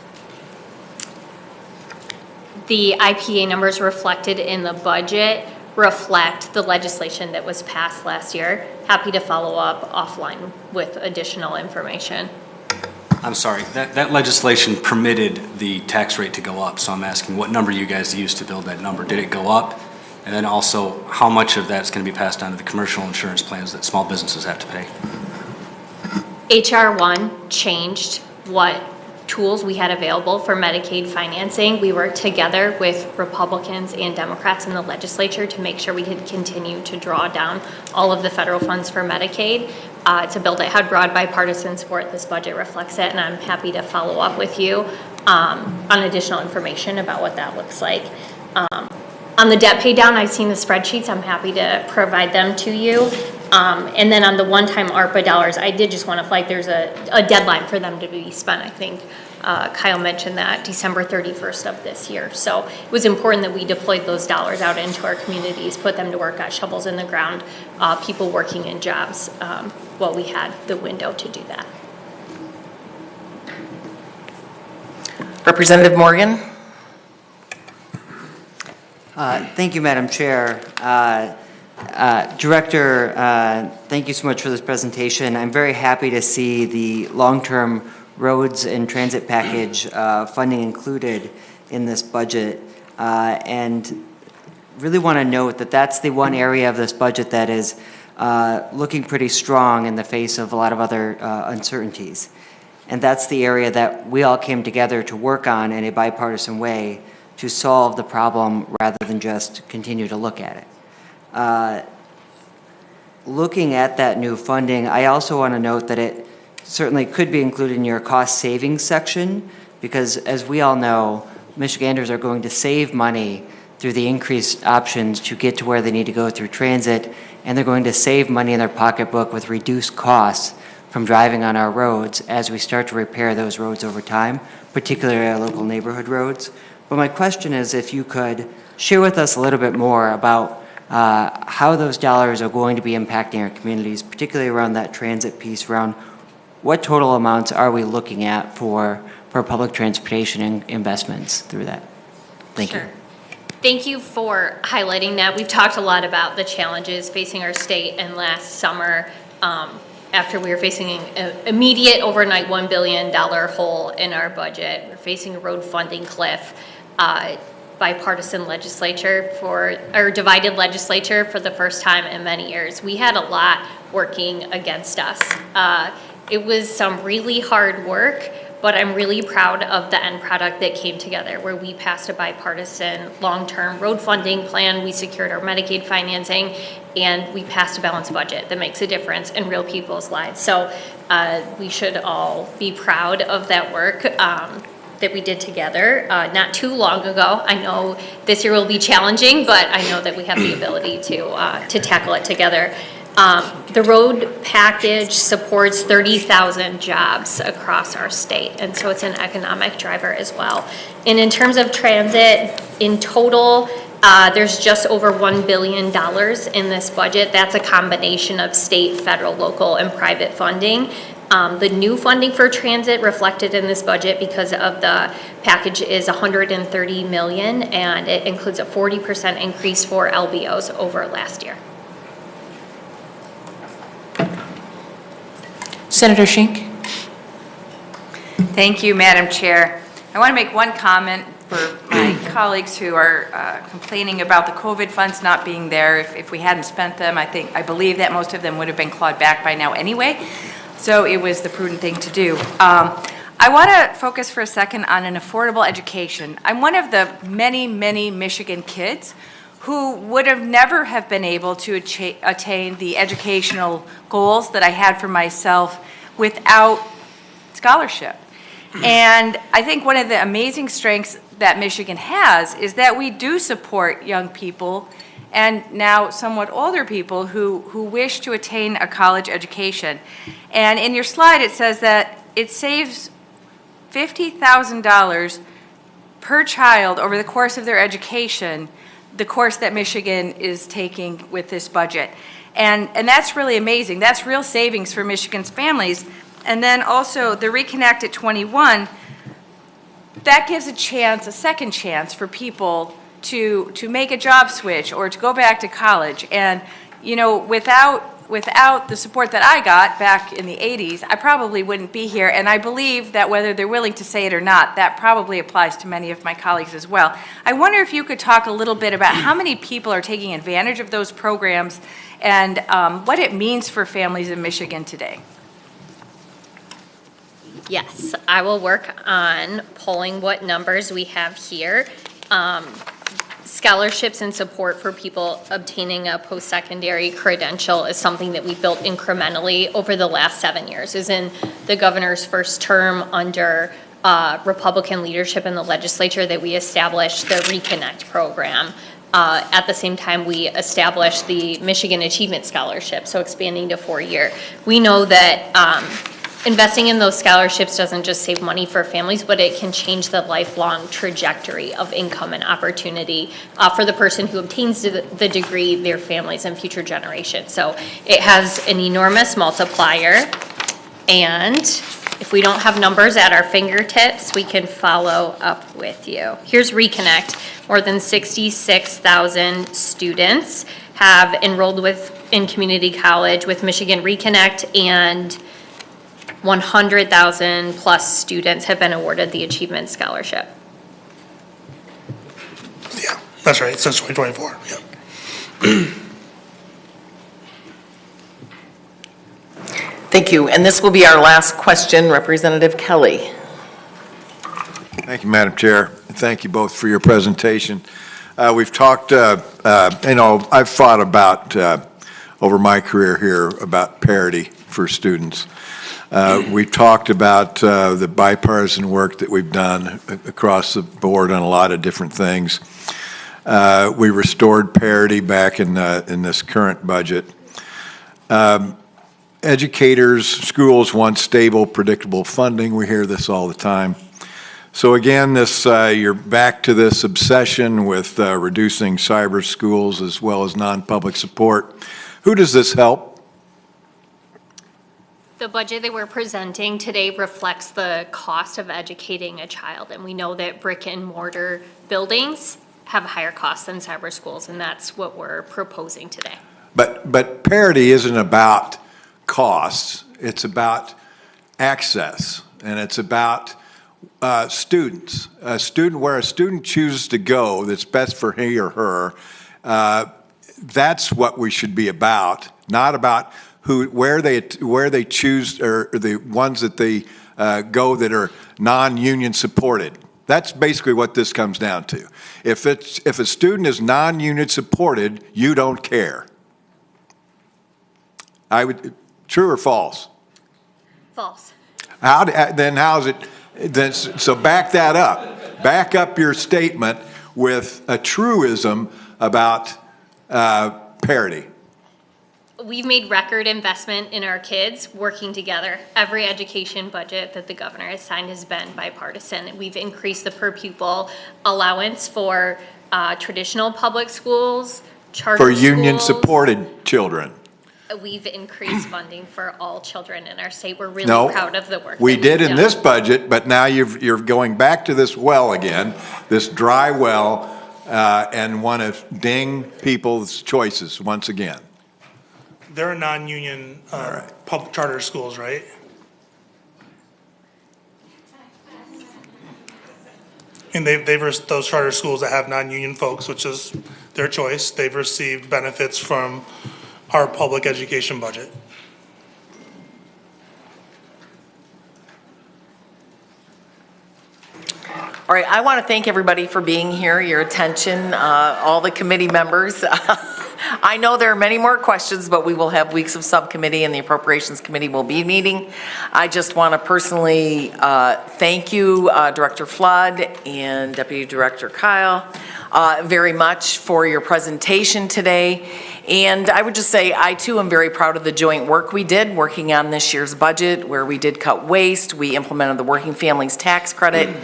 The IPA numbers reflected in the budget reflect the legislation that was passed last year. Happy to follow up offline with additional information. I'm sorry, that legislation permitted the tax rate to go up, so I'm asking what number you guys used to build that number. Did it go up? And then also, how much of that's going to be passed on to the commercial insurance plans that small businesses have to pay? HR 1 changed what tools we had available for Medicaid financing. We worked together with Republicans and Democrats in the legislature to make sure we could continue to draw down all of the federal funds for Medicaid. It's a bill that had broad bipartisan support. This budget reflects it, and I'm happy to follow up with you on additional information about what that looks like. On the debt pay down, I've seen the spreadsheets. I'm happy to provide them to you. And then on the one-time ARPA dollars, I did just want to flag there's a deadline for them to be spent. I think Kyle mentioned that December 31st of this year. So it was important that we deployed those dollars out into our communities, put them to work, got shovels in the ground, people working in jobs while we had the window to do that. Representative Morgan. Thank you, Madam Chair. Director, thank you so much for this presentation. I'm very happy to see the long-term roads and transit package funding included in this budget, and really want to note that that's the one area of this budget that is looking pretty strong in the face of a lot of other uncertainties. And that's the area that we all came together to work on in a bipartisan way to solve the problem rather than just continue to look at it. Looking at that new funding, I also want to note that it certainly could be included in your cost savings section, because as we all know, Michiganders are going to save money through the increased options to get to where they need to go through transit, and they're going to save money in their pocketbook with reduced costs from driving on our roads as we start to repair those roads over time, particularly our local neighborhood roads. But my question is if you could share with us a little bit more about how those dollars are going to be impacting our communities, particularly around that transit piece, around what total amounts are we looking at for public transportation investments through that? Thank you. Thank you for highlighting that. We've talked a lot about the challenges facing our state, and last summer, after we were facing an immediate overnight $1 billion hole in our budget, we're facing a road funding cliff, bipartisan legislature divided legislature for the first time in many years. We had a lot working against us. It was some really hard work, but I'm really proud of the end product that came together, where we passed a bipartisan long-term road funding plan, we secured our Medicaid financing, and we passed a balanced budget that makes a difference in real people's lives. So we should all be proud of that work that we did together not too long ago. I know this year will be challenging, but I know that we have the ability to tackle it together. The road package supports 30,000 jobs across our state, and so it's an economic driver as well. And in terms of transit, in total, there's just over $1 billion in this budget. That's a combination of state, federal, local, and private funding. The new funding for transit reflected in this budget because of the package is $130 million, and it includes a 40% increase for LBOs over last year. Senator Shink? Thank you, Madam Chair. I want to make one comment for my colleagues who are complaining about the COVID funds not being there. If we hadn't spent them, I believe that most of them would have been clawed back by now anyway. So it was the prudent thing to do. I want to focus for a second on an affordable education. I'm one of the many, many Michigan kids who would have never have been able to attain the educational goals that I had for myself without scholarship. And I think one of the amazing strengths that Michigan has is that we do support young people and now somewhat older people who wish to attain a college education. And in your slide, it says that it saves $50,000 per child over the course of their education, the course that Michigan is taking with this budget. And that's really amazing. That's real savings for Michigan's families. And then also the Reconnect at 21, that gives a second chance for people to make a job switch or to go back to college. And, you know, without the support that I got back in the 80s, I probably wouldn't be here. And I believe that whether they're willing to say it or not, that probably applies to many of my colleagues as well. I wonder if you could talk a little bit about how many people are taking advantage of those programs and what it means for families in Michigan today. Yes, I will work on pulling what numbers we have here. Scholarships and support for people obtaining a post-secondary credential is something that we built incrementally over the last 7 years. Is in the governor's first term under Republican leadership in the legislature that we established the Reconnect program. At the same time, we established the Michigan Achievement Scholarship, so expanding to 4-year. We know that investing in those scholarships doesn't just save money for families, but it can change the lifelong trajectory of income and opportunity for the person who obtains the degree, their families, and future generations. So it has an enormous multiplier, and if we don't have numbers at our fingertips, we can follow up with you. Here's Reconnect. More than 66,000 students have enrolled in community college with Michigan Reconnect, and 100,000 plus students have been awarded the Achievement Scholarship. Yeah, that's right, since 2024, yeah. Thank you. And this will be our last question. Representative Kelly. Thank you, Madam Chair. Thank you both for your presentation. We've talked, I've thought about, over my career here, about parity for students. We talked about the bipartisan work that we've done across the board on a lot of different things. We restored parity back in this current budget. Educators, schools want stable, predictable funding. We hear this all the time. So again, you're back to this obsession with reducing cyber schools as well as non-public support. Who does this help? The budget that we're presenting today reflects the cost of educating a child, and we know that brick and mortar buildings have higher costs than cyber schools, and that's what we're proposing today. But parity isn't about costs, it's about access, and it's about students. Where a student chooses to go that's best for he or her, that's what we should be about, not about where they choose, or the ones that they go that are non-union supported. That's basically what this comes down to. If a student is non-union supported, you don't care. True or false? False. Then how's it? So back that up. Back up your statement with a truism about parity. We've made record investment in our kids working together. Every education budget that the governor has signed has been bipartisan. We've increased the per pupil allowance for traditional public schools, charter For schools. union-supported children. We've increased funding for all children in our state. We're really No, proud of the work we that did we've in done. this budget, but now you're going back to this well again, this dry well, and want to ding people's choices once again. There are non-union public charter schools, right? And those charter schools that have non-union folks, which is their choice, they've received benefits from our public education budget. All right, I want to thank everybody for being here, your attention, all the committee members. I know there are many more questions, but we will have weeks of subcommittee and the Appropriations Committee will be meeting. I just want to personally thank you, Director Flood and Deputy Director Kyle, very much for your presentation today. And I would just say, I too am very proud of the joint work we did working on this year's budget, where we did cut waste, we implemented the Working Families Tax Credit,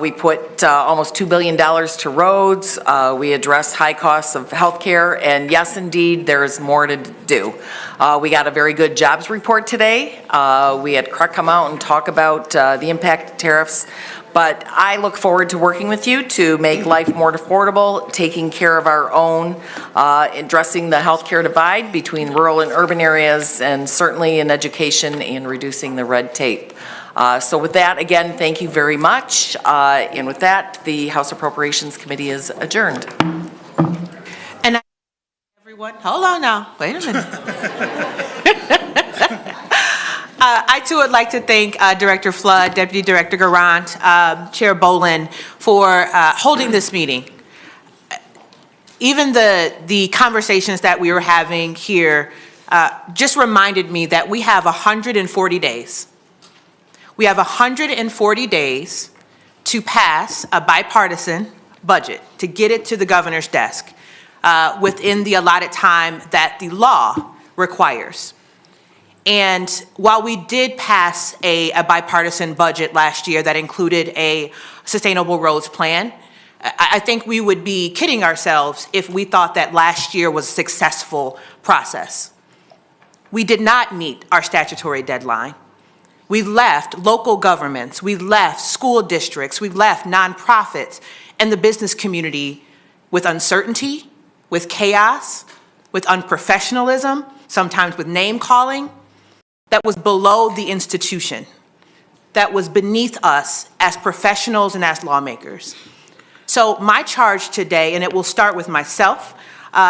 we put almost $2 billion to roads, we addressed high costs of healthcare, and yes, indeed, there is more to do. We got a very good jobs report today. We had Cruck come out and talk about the impact of tariffs. But I look forward to working with you to make life more affordable, taking care of our own, addressing the healthcare divide between rural and urban areas, and certainly in education and reducing the red tape. So with that, again, thank you very much. And with that, the House Appropriations Committee is adjourned. And everyone, hold on now, wait a minute. I too would like to thank Director Flood, Deputy Director Garant, Chair Bolin for holding this meeting. Even the conversations that we were having here just reminded me that we have 140 days. We have 140 days to pass a bipartisan budget, to get it to the governor's desk within the allotted time that the law requires. And while we did pass a bipartisan budget last year that included a sustainable roads plan, I think we would be kidding ourselves if we thought that last year was a successful process. We did not meet our statutory deadline. We left local governments, we left school districts, we left nonprofits and the business community with uncertainty, with chaos, with unprofessionalism, sometimes with name calling, that was below the institution, that was beneath us as professionals and as lawmakers. So my charge today, and it will start with myself,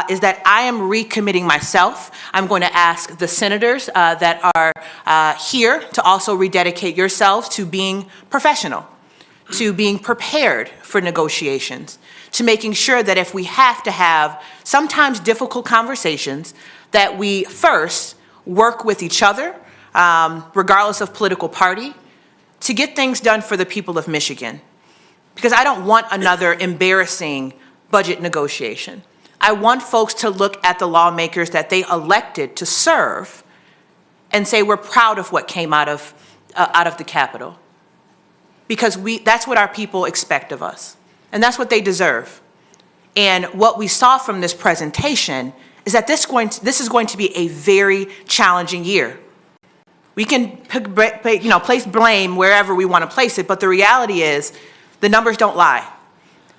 is that I am recommitting myself. I'm going to ask the senators that are here to also rededicate yourselves to being professional, to being prepared for negotiations, to making sure that if we have to have sometimes difficult conversations, that we first work with each other, regardless of political party, to get things done for the people of Michigan. Because I don't want another embarrassing budget negotiation. I want folks to look at the lawmakers that they elected to serve and say, we're proud of what came out of the Capitol. Because that's what our people expect of us. And that's what they deserve. And what we saw from this presentation is that this is going to be a very challenging year. We can place blame wherever we want to place it, but the reality is the numbers don't lie.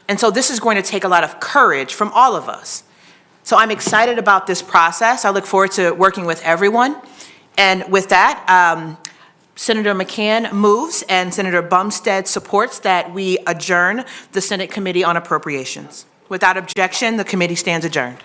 And so this is going to take a lot of courage from all of us. So I'm excited about this process. I look forward to working with everyone. And with that, Senator McCann moves and Senator Bumstead supports that we adjourn the Senate Committee on Appropriations. Without objection, the committee stands adjourned.